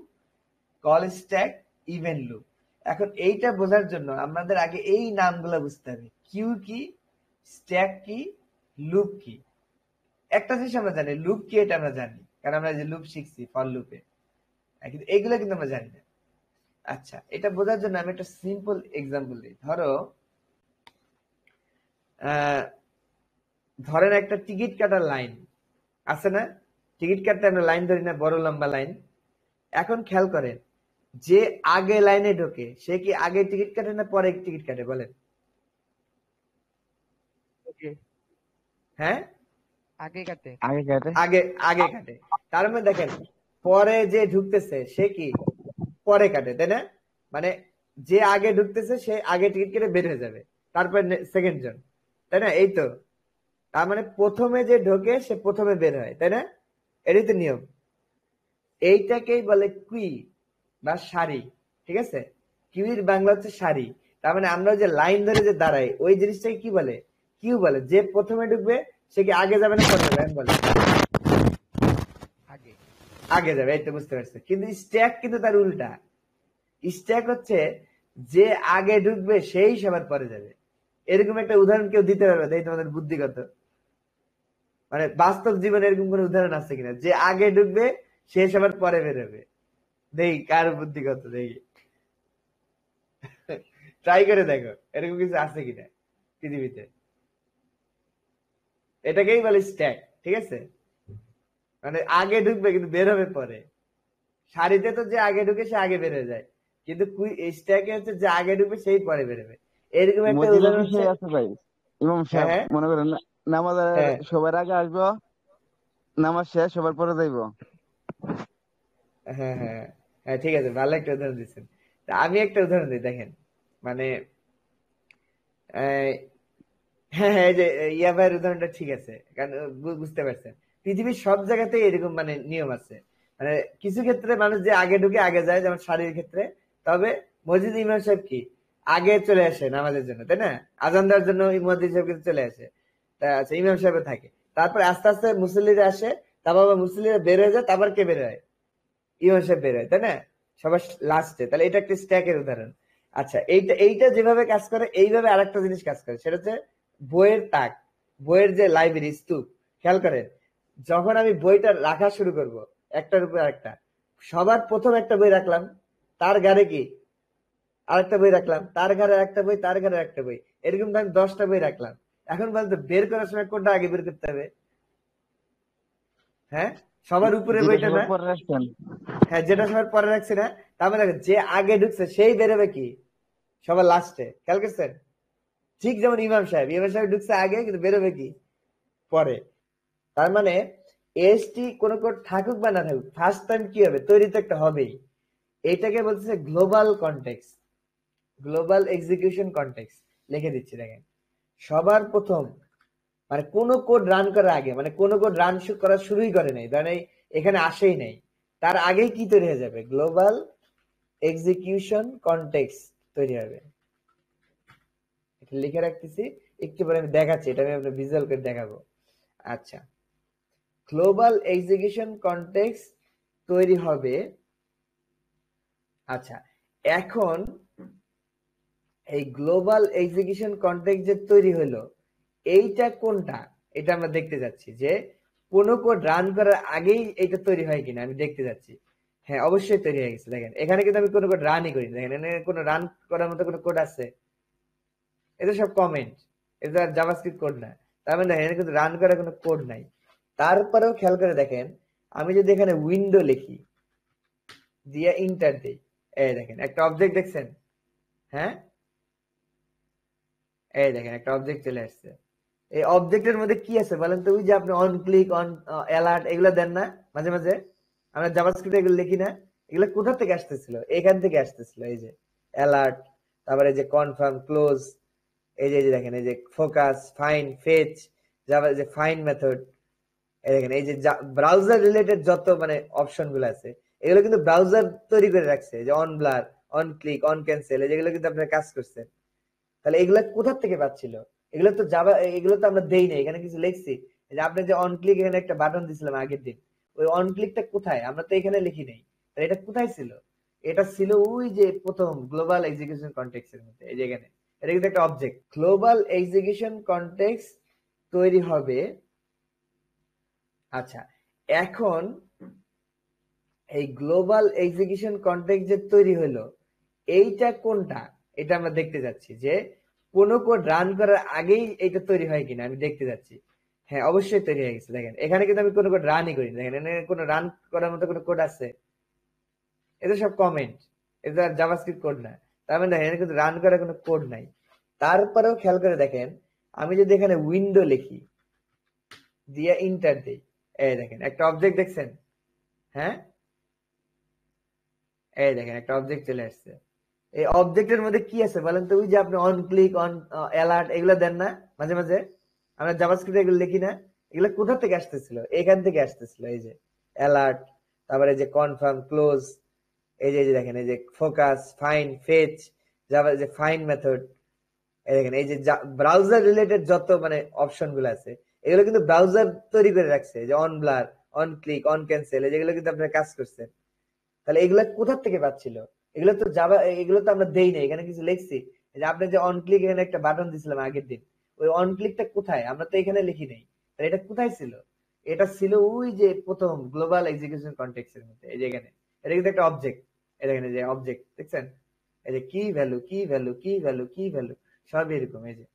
call stack, event loop. এখন এইটা বোঝার জন্য আমাদের আগে এই নামগুলো বুঝতে হবে, কিউ কি, স্ট্যাক কি, লুপ কি। একটা জিনিস আমরা জানি, লুপ কি, এটা আমরা জানি, কারণ আমরা যে লুপ শিখছি ফর লুপে, কিন্তু এইগুলো কিন্তু আমরা জানি না। আচ্ছা, এটা বোঝার জন্য আমি একটা সিম্পল এক্সাম্পল দিই। আহ ধরেন একটা টিকিট কাটার লাইন আছে না? টিকিট কাটতে আমরা লাইন ধরি না, বড় লম্বা লাইন। এখন খেয়াল করেন, যে আগে লাইনে ঢোকে সে কি আগে টিকিট কাটে না পরে টিকিট কাটে? বলেন। হ্যাঁ,
আগে কাটে। আগে কাটে।
আগে আগে কাটে। তার মানে দেখেন, পরে যে ঢুকতেছে সে কি পরে কাটে, তাই না? মানে যে আগে ঢুকতেছে সে আগে টিকিট কেটে বের হয়ে যাবে, তারপর সেকেন্ড জন, তাই না? এই তো। তার মানে প্রথমে যে ঢোকে সে প্রথমে বের হয়, তাই না? এটাই তো নিয়ম। এইটাকেই বলে কুই বা সারি, ঠিক আছে? কিউইর বাংলা হচ্ছে সারি। তার মানে আমরা যে লাইন ধরে যে দাঁড়াই, ওই জিনিসটাকে কি বলে? কিউ বলে। যে প্রথমে ঢুকবে সে কি আগে যাবে না পরে যাবে? আমি বলে
আগে।
আগে যাবে, এই তো বুঝতে পারছে। কিন্তু স্ট্যাক কিন্তু তার উল্টা। স্ট্যাক হচ্ছে যে আগে ঢুকবে সেই সবার পরে যাবে। এরকম একটা উদাহরণ কেউ দিতে পারবে? এই তোমাদের বুদ্ধিগত, মানে বাস্তব জীবনে এরকম কোন উদাহরণ আছে কিনা, যে আগে ঢুকবে সে সবার পরে বেরোবে? দেখি কার বুদ্ধিগত, দেখি। ট্রাই করে দেখো এরকম কিছু আছে কিনা পৃথিবীতে। এটাকেই বলে স্ট্যাক, ঠিক আছে? মানে আগে ঢুকবে কিন্তু বের হবে পরে। সারিতে তো যে আগে ঢুকে সে আগে বের হয়ে যায়, কিন্তু স্ট্যাকে হচ্ছে যে আগে ঢুকবে সেই পরে বের হবে। এরকম একটা
মসজিদের
উদাহরণ হচ্ছে,
বিষয় আছে ভাই। ইমাম
হ্যাঁ
সাহেব
হ্যাঁ
মনে করেন নামাজের
হ্যাঁ
সবার আগে আসবো, নামাজ শেষ সবার পরে যাইবো।
হ্যাঁ হ্যাঁ হ্যাঁ, ঠিক আছে, ভালো একটা উদাহরণ দিচ্ছেন। তা আমি একটা উদাহরণ দিই, দেখেন। মানে আহ, হ্যাঁ হ্যাঁ, এই যে ইয়া ভাইয়ের উদাহরণটা ঠিক আছে, কারণ বুঝতে পারছেন পৃথিবীর সব জায়গাতেই এরকম মানে নিয়ম আছে। মানে কিছু ক্ষেত্রে মানুষ যে আগে ঢুকে আগে যায়, যেমন শারীরিক ক্ষেত্রে। তবে মসজিদ ইমাম সাহেব কি আগে চলে আসে নামাজের জন্য, তাই না? আজান দেওয়ার জন্য মুয়াজ্জিন সাহেব কিন্তু চলে আসে। তা আচ্ছা, ইমাম সাহেব থাকে, তারপর আস্তে আস্তে মুসল্লিরা আসে, তারপর আবার মুসল্লিরা বের হয়ে যায়, তারপর কে বের হয়? ইমাম সাহেব বের হয়, তাই না? সবার লাস্টে। তাহলে এটা একটা স্ট্যাকের উদাহরণ। আচ্ছা, এইটা এইটা যেভাবে কাজ করে, এইভাবে আরেকটা জিনিস কাজ করে, সেটা হচ্ছে বইয়ের তাক, বইয়ের যে লাইব্রেরি স্তূপ। খেয়াল করেন, যখন আমি বইটা রাখা শুরু করব, একটার উপর আরেকটা, সবার প্রথম একটা বই রাখলাম, তার ঘাড়ে কি আরেকটা বই রাখলাম, তার ঘাড়ে একটা বই, তার ঘাড়ে একটা বই, এরকম আমি 10টা বই রাখলাম। এখন বলতো বের করার সময় কোনটা আগে বের করতে হবে? হ্যাঁ, সবার উপরে
যেটা
বইটা
সবার
না?
পরে রাখছেন।
হ্যাঁ, যেটা সবার পরে রাখছি না? তার মানে দেখো, যে আগে ঢুকছে সেই বেরোবে কি সবার লাস্টে। খেয়াল করছেন? ঠিক যেমন ইমাম সাহেব ঢুকছে আগে, কিন্তু বেরোবে কি পরে। তার মানে এসটি কোন কোড থাকুক বা না থাকুক, ফার্স্ট টাইম কি হবে, তৈরি তো একটা হবেই। এটাকে বলতেছে global context, global execution context. লিখে দিচ্ছি, দেখেন। সবার প্রথম মানে কোন কোড রান করার আগে, মানে কোন কোড রান করা শুরুই করে নাই, ধরেন এখানে আসেই নাই, তার আগেই কি তৈরি হয়ে যাবে? গ্লোবাল এক্সিকিউশন কনটেক্সট তৈরি হবে। এটা লিখে রাখতেছি, একটু পরে আমি দেখাচ্ছি, এটা আমি আপনার ভিজুয়াল করে দেখাবো। আচ্ছা, গ্লোবাল এক্সিকিউশন কনটেক্সট তৈরি হবে। আচ্ছা, এখন এই গ্লোবাল এক্সিকিউশন কনটেক্সট যে তৈরি হলো, এইটা কোনটা, এটা আমরা দেখতে যাচ্ছি যে কোন কোড রান করার আগেই এটা তৈরি হয় কিনা আমি দেখতে যাচ্ছি। হ্যাঁ, অবশ্যই তৈরি হয়ে গেছে। দেখেন, এখানে কিন্তু আমি কোনো কোড রানই করিনি। দেখেন, এখানে কোনো রান করার মতো কোনো কোড আছে? এটা সব কমেন্ট, এটা জাভাস্ক্রিপ্ট কোড না। তার মানে দেখেন, এখানে কিন্তু রান করার কোনো কোড নাই। তারপরেও খেয়াল করে দেখেন, আমি যদি এখানে উইন্ডো লিখি, দিয়ে ইন্টার দিই, এই দেখেন একটা অবজেক্ট দেখছেন? হ্যাঁ, এই দেখেন একটা অবজেক্ট চলে আসছে। এই অবজেক্টের মধ্যে কি আছে বলেন তো? ওই যে আপনি অন ক্লিক, অন অ্যালার্ট, এগুলো দেন না মাঝে মাঝে? আমরা জাভাস্ক্রিপ্টে এগুলো লিখি না? এগুলো কোথা থেকে আসতেছিল? এখান থেকে আসতেছিল। এই যে অ্যালার্ট, তারপরে যে কনফার্ম, ক্লোজ, এই যে দেখেন, এই যে ফোকাস, ফাইন, ফেচ, জাভা যে ফাইন মেথড, এই দেখেন, এই যে ব্রাউজার রিলেটেড যত মানে অপশন গুলো আছে, এগুলো কিন্তু ব্রাউজার তৈরি করে রাখছে। যে on blur, on click, on cancel, যেগুলো কিন্তু আপনারা কাজ করছেন। তাহলে এগুলা কোথা থেকে পাচ্ছিল? এগুলো তো জাভা, এগুলো তো আমরা দেই না, এখানে কিছু লিখছি। যে আপনি যে অন ক্লিক, এখানে একটা বাটন দিছিলাম আগের দিন, ওই অন ক্লিকটা কোথায়? আমরা তো এখানে লিখি নাই। তাহলে এটা কোথায় ছিল? এটা ছিল ওই যে প্রথম গ্লোবাল এক্সিকিউশন কনটেক্সট এর মধ্যে, এই যে এখানে। এটা কিন্তু একটা অবজেক্ট। গ্লোবাল এক্সিকিউশন কনটেক্সট তৈরি হবে। আচ্ছা, এখন এই গ্লোবাল এক্সিকিউশন কনটেক্সট যে তৈরি হলো, এইটা কোনটা, এটা আমরা দেখতে যাচ্ছি যে কোন কোড রান করার আগেই এটা তৈরি হয় কিনা আমি দেখতে যাচ্ছি। হ্যাঁ, অবশ্যই তৈরি হয়ে গেছে। দেখেন, এখানে কিন্তু আমি কোনো কোড রানই করিনি। দেখেন, এখানে কোনো রান করার মতো কোনো কোড আছে? এটা সব কমেন্ট, এটা জাভাস্ক্রিপ্ট কোড না। তার মানে দেখেন, এখানে কিন্তু রান করার কোনো কোড নাই। তারপরেও খেয়াল করে দেখেন, আমি যদি এখানে উইন্ডো লিখি, দিয়ে ইন্টার দিই, এই দেখেন একটা অবজেক্ট দেখছেন? হ্যাঁ, এই দেখেন একটা অবজেক্ট চলে আসছে। এই অবজেক্টের মধ্যে কি আছে বলেন তো? ওই যে আপনি অন ক্লিক, অন অ্যালার্ট, এগুলো দেন না মাঝে মাঝে? আমরা জাভাস্ক্রিপ্টে এগুলো লিখি না? এগুলো কোথা থেকে আসতেছিল? এখান থেকে আসতেছিল। এই যে অ্যালার্ট, তারপরে যে কনফার্ম, ক্লোজ, এই যে দেখেন, এই যে ফোকাস, ফাইন, ফেচ, জাভা যে ফাইন মেথড, এই দেখেন, এই যে ব্রাউজার রিলেটেড যত মানে অপশন গুলো আছে, এগুলো কিন্তু ব্রাউজার তৈরি করে রাখছে। যে on blur, on click, on cancel, যেগুলো কিন্তু আপনারা কাজ করছেন। তাহলে এগুলা কোথা থেকে পাচ্ছিল? এগুলো তো জাভা, এগুলো তো আমরা দেই না, এখানে কিছু লিখছি। যে আপনি যে অন ক্লিক, এখানে একটা বাটন দিছিলাম আগের দিন, ওই অন ক্লিকটা কোথায়? আমরা তো এখানে লিখি নাই। তাহলে এটা কোথায় ছিল? এটা ছিল ওই যে প্রথম গ্লোবাল এক্সিকিউশন কনটেক্সট এর মধ্যে, এই যে এখানে। এটা কিন্তু একটা অবজেক্ট, এই দেখেন, এই যে অবজেক্ট দেখছেন? এই যে কি ভ্যালু কি ভ্যালু কি ভ্যালু কি ভ্যালু সব এরকম। এই যে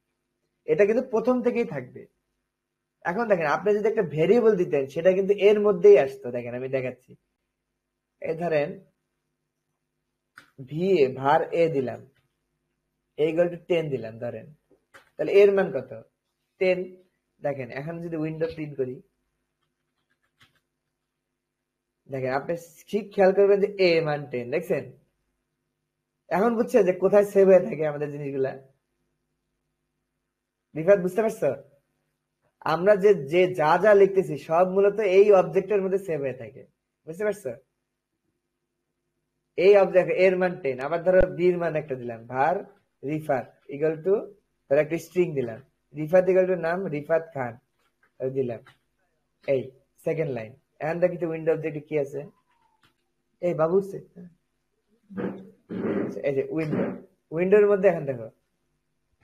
এটা কিন্তু প্রথম থেকেই থাকবে। এখন দেখেন আপনি যদি একটা ভেরিয়েবল দিতেন সেটা কিন্তু এর মধ্যেই আসতো। দেখেন আমি দেখাচ্ছি, এই ধরেন var a দিলাম, এইগুলো 10 দিলাম ধরেন, তাহলে এর মান কত 10। দেখেন এখন যদি উইন্ডো প্রিন্ট করি, দেখেন আপনি ঠিক খেয়াল করবেন যে এ মান 10 দেখছেন। এখন বুঝছেন যে কোথায় সেভ হয়ে থাকে আমাদের জিনিসগুলা? রিফাত বুঝতে পারছো? আমরা যে যে যা যা লিখতেছি সব মূলত এই অবজেক্টের মধ্যে সেভ হয়ে থাকে, বুঝতে পারছো? এই অবজেক্ট এর মান 10, আবার ধরো বির মান একটা দিলাম var রিফাত ইকুয়াল টু, ধরো একটা স্ট্রিং দিলাম রিফাত ইকুয়াল টু নাম রিফাত খান দিলাম, এই সেকেন্ড লাইন। এখন দেখি তো উইন্ডো অবজেক্টে কি আছে, এই বাবু উঠছে। এই যে উইন্ডো, উইন্ডোর মধ্যে এখন দেখো,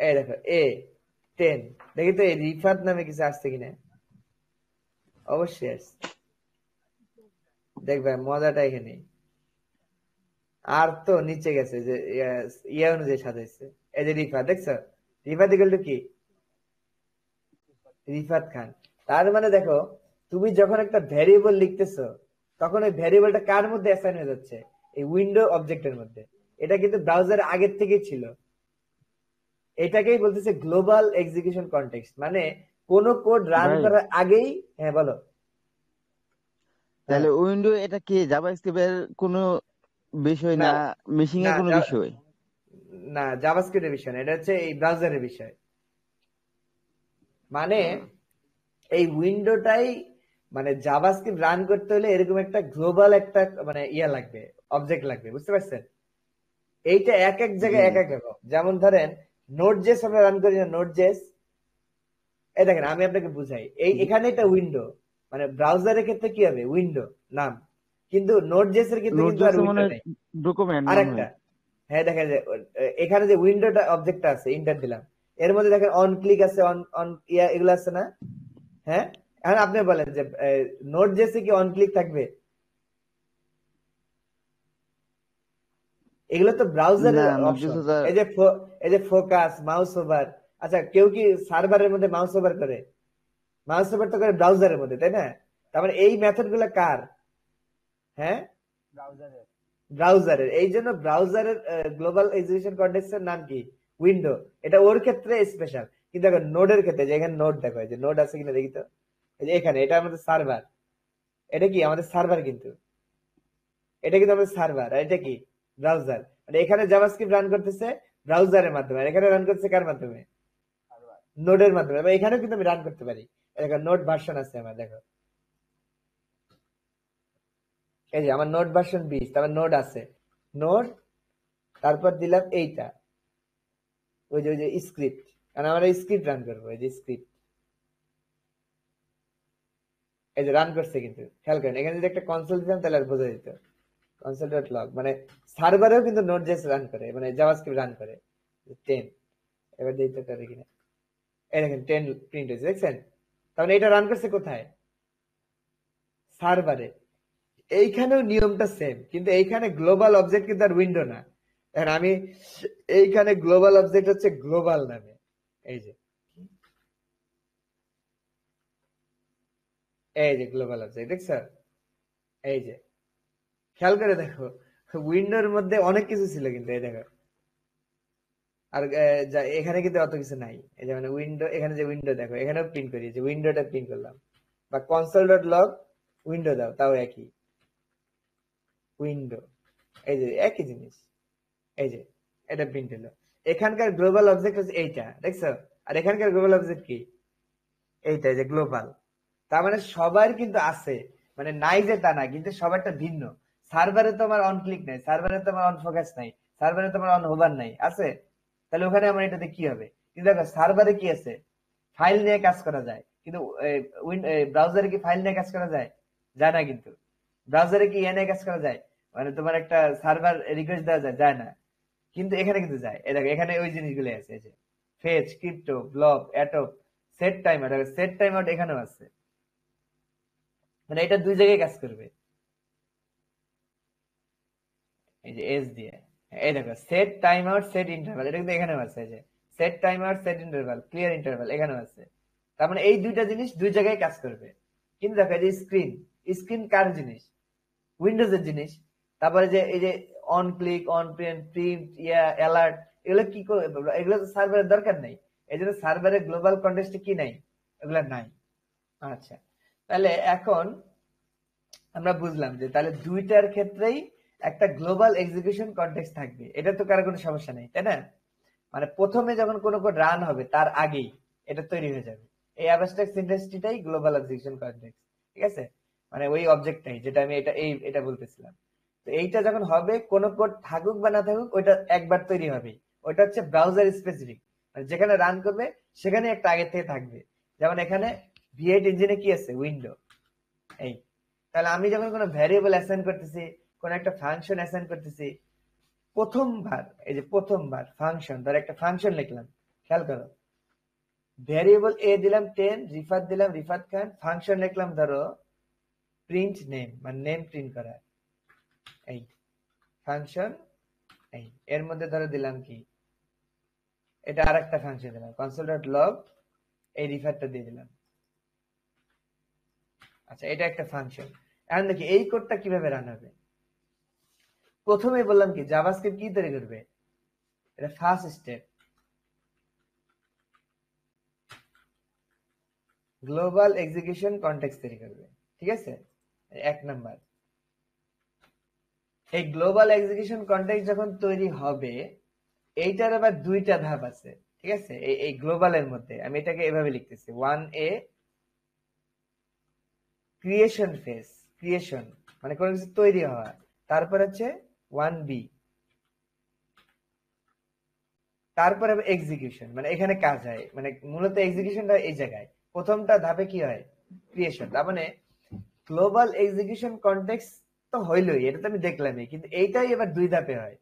এই দেখো এ 10, দেখি তো এই রিফাত নামে কিছু আসছে কিনা। অবশ্যই আসছে, দেখবে মজাটা এখানে। আর তো নিচে গেছে যে ইয়া অনুযায়ী সাজাইছে, এই যে রিফাত দেখছো, রিফাত ইকুয়াল টু কি রিফাত খান। তার মানে দেখো তুমি যখন একটা ভ্যারিয়েবল লিখতেছো তখন ওই ভ্যারিয়েবলটা কার মধ্যে অ্যাসাইন হয়ে যাচ্ছে, এই উইন্ডো অবজেক্টের মধ্যে। এটা কিন্তু ব্রাউজার আগের থেকেই ছিল। এটাকেই বলতেছে গ্লোবাল এক্সিকিউশন কনটেক্সট, মানে কোন কোড রান
ভাই
করার আগেই। হ্যাঁ বলো। হ্যাঁ
তাহলে উইন্ডো এটা কি জাভাস্ক্রিপ্টের কোনো বিষয়
না
না, মেশিং
না
এর কোনো বিষয়?
না জাভাস্ক্রিপ্টের বিষয় না, এটা হচ্ছে এই ব্রাউজারের বিষয়। মানে এই উইন্ডোটাই, মানে জাভাস্ক্রিপ্ট রান করতে হলে এরকম একটা গ্লোবাল একটা মানে ইয়া লাগবে, অবজেক্ট লাগবে, বুঝতে পারছেন? এইটা এক এক
জি
জায়গায় এক
জি।
এক রকম। যেমন ধরেন নোট জেস আমরা রান করি না, নোট জেস, এই দেখেন আমি আপনাকে বুঝাই, এই এখানে এটা উইন্ডো, মানে ব্রাউজারের ক্ষেত্রে কি হবে উইন্ডো নাম, কিন্তু নোট জেস এর ক্ষেত্রে
নোট
কিন্তু আর
জেসে মনে
উইন্ডো
হয়
নেই।
ডকুমেন্ট
আর
মনে
একটা,
হয়।
হ্যাঁ দেখেন যে এখানে যে উইন্ডোটা অবজেক্টটা আছে ইন্টার দিলাম, এর মধ্যে দেখেন অন ক্লিক আছে, অন অন ইয়া এগুলো আছে না? হ্যাঁ, এখন আপনি বলেন যে নোট জেসে কি অন ক্লিক থাকবে? এগুলো তো
না,
ব্রাউজারের
নোট
অপশন।
জেসে তো
এই যে ফোকাস, মাউস ওভার। আচ্ছা কেউ কি সার্ভারের মধ্যে মাউস ওভার করে? মাউস ওভার তো করে ব্রাউজারের মধ্যে, তাই না? তার মানে এই মেথড গুলো কার? হ্যাঁ ব্রাউজারের। এই জন্য ব্রাউজারের গ্লোবাল এক্সিকিউশন কনটেক্সটের নাম কি উইন্ডো। এটা ওর ক্ষেত্রে স্পেশাল। কিন্তু দেখো নোডের ক্ষেত্রে, যে এখানে নোড দেখো, এই যে নোড আছে কিনা দেখি তো, এই যে এখানে এটা আমাদের সার্ভার, এটা কি আমাদের সার্ভার, কিন্তু এটা কিন্তু আমাদের সার্ভার, আর এটা কি ব্রাউজার। মানে এখানে জাভাস্ক্রিপ্ট রান করতেছে ব্রাউজারের মাধ্যমে, আর এখানে রান করতেছে কার মাধ্যমে নোডের মাধ্যমে। এবার এখানেও কিন্তু আমি রান করতে পারি, দেখো নোড ভার্সন আছে আমার, দেখো এই যে আমার নোড ভার্সন 20, তারপর নোড আছে নোড, তারপর দিলাম এইটা, ওই যে স্ক্রিপ্ট, কারণ আমরা স্ক্রিপ্ট রান করবো, এই যে স্ক্রিপ্ট, এই যে রান করছে। কিন্তু খেয়াল করেন এখানে যদি একটা কনসোল দিতাম তাহলে আর বোঝা যেত, কনসোল ডট লগ, মানে সার্ভারেও কিন্তু নোড জেস রান করে, মানে জাভাস্ক্রিপ্ট রান করে 10। এবার দিতে পারে কিনা, এই দেখেন 10 প্রিন্ট হয়েছে, দেখছেন? তাহলে এটা রান করছে কোথায়? সার্ভারে। এইখানেও নিয়মটা সেম, কিন্তু এইখানে গ্লোবাল অবজেক্ট কিন্তু আর উইন্ডো না। এখন আমি এইখানে গ্লোবাল অবজেক্ট হচ্ছে গ্লোবাল নামে, এই যে এই যে গ্লোবাল অবজেক্ট দেখছো, এই যে খেয়াল করে দেখো উইন্ডোর মধ্যে অনেক কিছু ছিল, কিন্তু এই দেখো। আর এখানে কিন্তু অত কিছু নাই। এই যে মানে উইন্ডো, এখানে যে উইন্ডো দেখো, এখানেও প্রিন্ট করি, যে উইন্ডোটা প্রিন্ট করলাম, বা কনসোল ডট লগ উইন্ডো দাও, তাও একই উইন্ডো, এই যে একই জিনিস। এই যে এটা প্রিন্ট হলো। এখানকার গ্লোবাল অবজেক্ট হচ্ছে এইটা, দেখছো? আর এখানকার গ্লোবাল অবজেক্ট কি এইটা, যে গ্লোবাল। তার মানে সবার কিন্তু আছে, মানে নাই যে তা না, কিন্তু সবারটা ভিন্ন। সার্ভারে তোমার অন ক্লিক নাই, সার্ভারে তোমার অন ফোকাস নাই, সার্ভারে তোমার অন হোভার নাই, আছে? তাহলে ওখানে আমার এটাতে কি হবে? কিন্তু দেখো সার্ভারে কি আছে, ফাইল নিয়ে কাজ করা যায়, কিন্তু ব্রাউজারে কি ফাইল নিয়ে কাজ করা যায়? যায় না। কিন্তু ব্রাউজারে কি ইয়ে নিয়ে কাজ করা যায়, মানে তোমার একটা সার্ভার রিকোয়েস্ট দেওয়া যায়? যায় না। কিন্তু এখানে কিন্তু যায়, এই দেখো এখানে ওই জিনিসগুলো আছে, এই যে fetch, crypto, blob, atob, set time out, set time out এখানেও আছে। মানে এটা দুই জায়গায় কাজ করবে, এই যে এস দিয়ে। এই দেখো set time out set interval, এটা কিন্তু এখানেও আছে, এই যে set time out set interval clear interval এখানেও আছে। তার মানে এই দুইটা জিনিস দুই জায়গায় কাজ করবে। কিন্তু দেখো এই যে স্ক্রিন, স্ক্রিন কার জিনিস? উইন্ডোজ এর জিনিস। তারপরে যে এই যে on click, on print, print, alert, এগুলো কি করে? এগুলো তো সার্ভারের দরকার নেই, এই জন্য সার্ভারের গ্লোবাল কন্টেক্সটে কি নাই, এগুলো নাই। আচ্ছা, তাহলে এখন আমরা বুঝলাম যে তাহলে দুইটার ক্ষেত্রেই একটা গ্লোবাল এক্সিকিউশন কনটেক্সট থাকবে, এটা তো কারো কোনো সমস্যা নেই, তাই না? মানে প্রথমে যখন কোনো কোড রান হবে তার আগেই এটা তৈরি হয়ে যাবে। এই অ্যাবস্ট্রাক্ট সিনট্যাক্সটাই গ্লোবাল এক্সিকিউশন কনটেক্সট, ঠিক আছে? মানে ওই অবজেক্টটাই, যেটা আমি এটা বলতেছিলাম। তো এইটা যখন হবে, কোন কোড থাকুক বা না থাকুক, ওইটা একবার তৈরি হবে। ওইটা হচ্ছে ব্রাউজার স্পেসিফিক, মানে যেখানে রান করবে সেখানে একটা আগে থেকে থাকবে। যেমন এখানে V8 ইঞ্জিনে কি আছে? উইন্ডো। এই, তাহলে আমি যখন কোনো ভ্যারিয়েবল অ্যাসাইন করতেছি, কোন একটা ফাংশন অ্যাসাইন করতেছি, প্রথমবার, এই যে প্রথমবার ফাংশন, ধর একটা ফাংশন লিখলাম, খেয়াল করো, ভ্যারিয়েবল এ দিলাম 10, রিফাত দিলাম রিফাত খান, ফাংশন লিখলাম ধরো প্রিন্ট নেম, মানে নেম প্রিন্ট করা। এই ফাংশন, এই এর মধ্যে ধরো দিলাম কি, এটা আর একটা ফাংশন দিলাম console.log, এই রিফাতটা দিয়ে দিলাম। আচ্ছা, এটা একটা ফাংশন। এখন দেখি এই কোডটা কিভাবে রান হবে। প্রথমে বললাম কি জাভাস্ক্রিপ্ট কি তৈরি করবে, এটা first step, global execution context তৈরি করবে, ঠিক আছে? এক নাম্বার, এই গ্লোবাল এক্সিকিউশন কনটেক্সট যখন তৈরি হবে, এইটার আবার দুইটা ধাপ আছে, ঠিক আছে? এই গ্লোবালের মধ্যে আমি এটাকে এভাবে লিখতেছি, 1A ক্রিয়েশন ফেজ, ক্রিয়েশন মানে কোনো কিছু তৈরি হওয়া, তারপর হচ্ছে 1B, তারপরে এক্সিকিউশন, মানে এখানে কাজ হয়, মানে মূলত এক্সিকিউশনটা এই জায়গায়। প্রথমটা ধাপে কি হয়? ক্রিয়েশন। তার মানে গ্লোবাল এক্সিকিউশন কনটেক্সট তো হইলই, এটা তো আমি দেখলামই, কিন্তু এইটাই এবার দুই ধাপে হয়।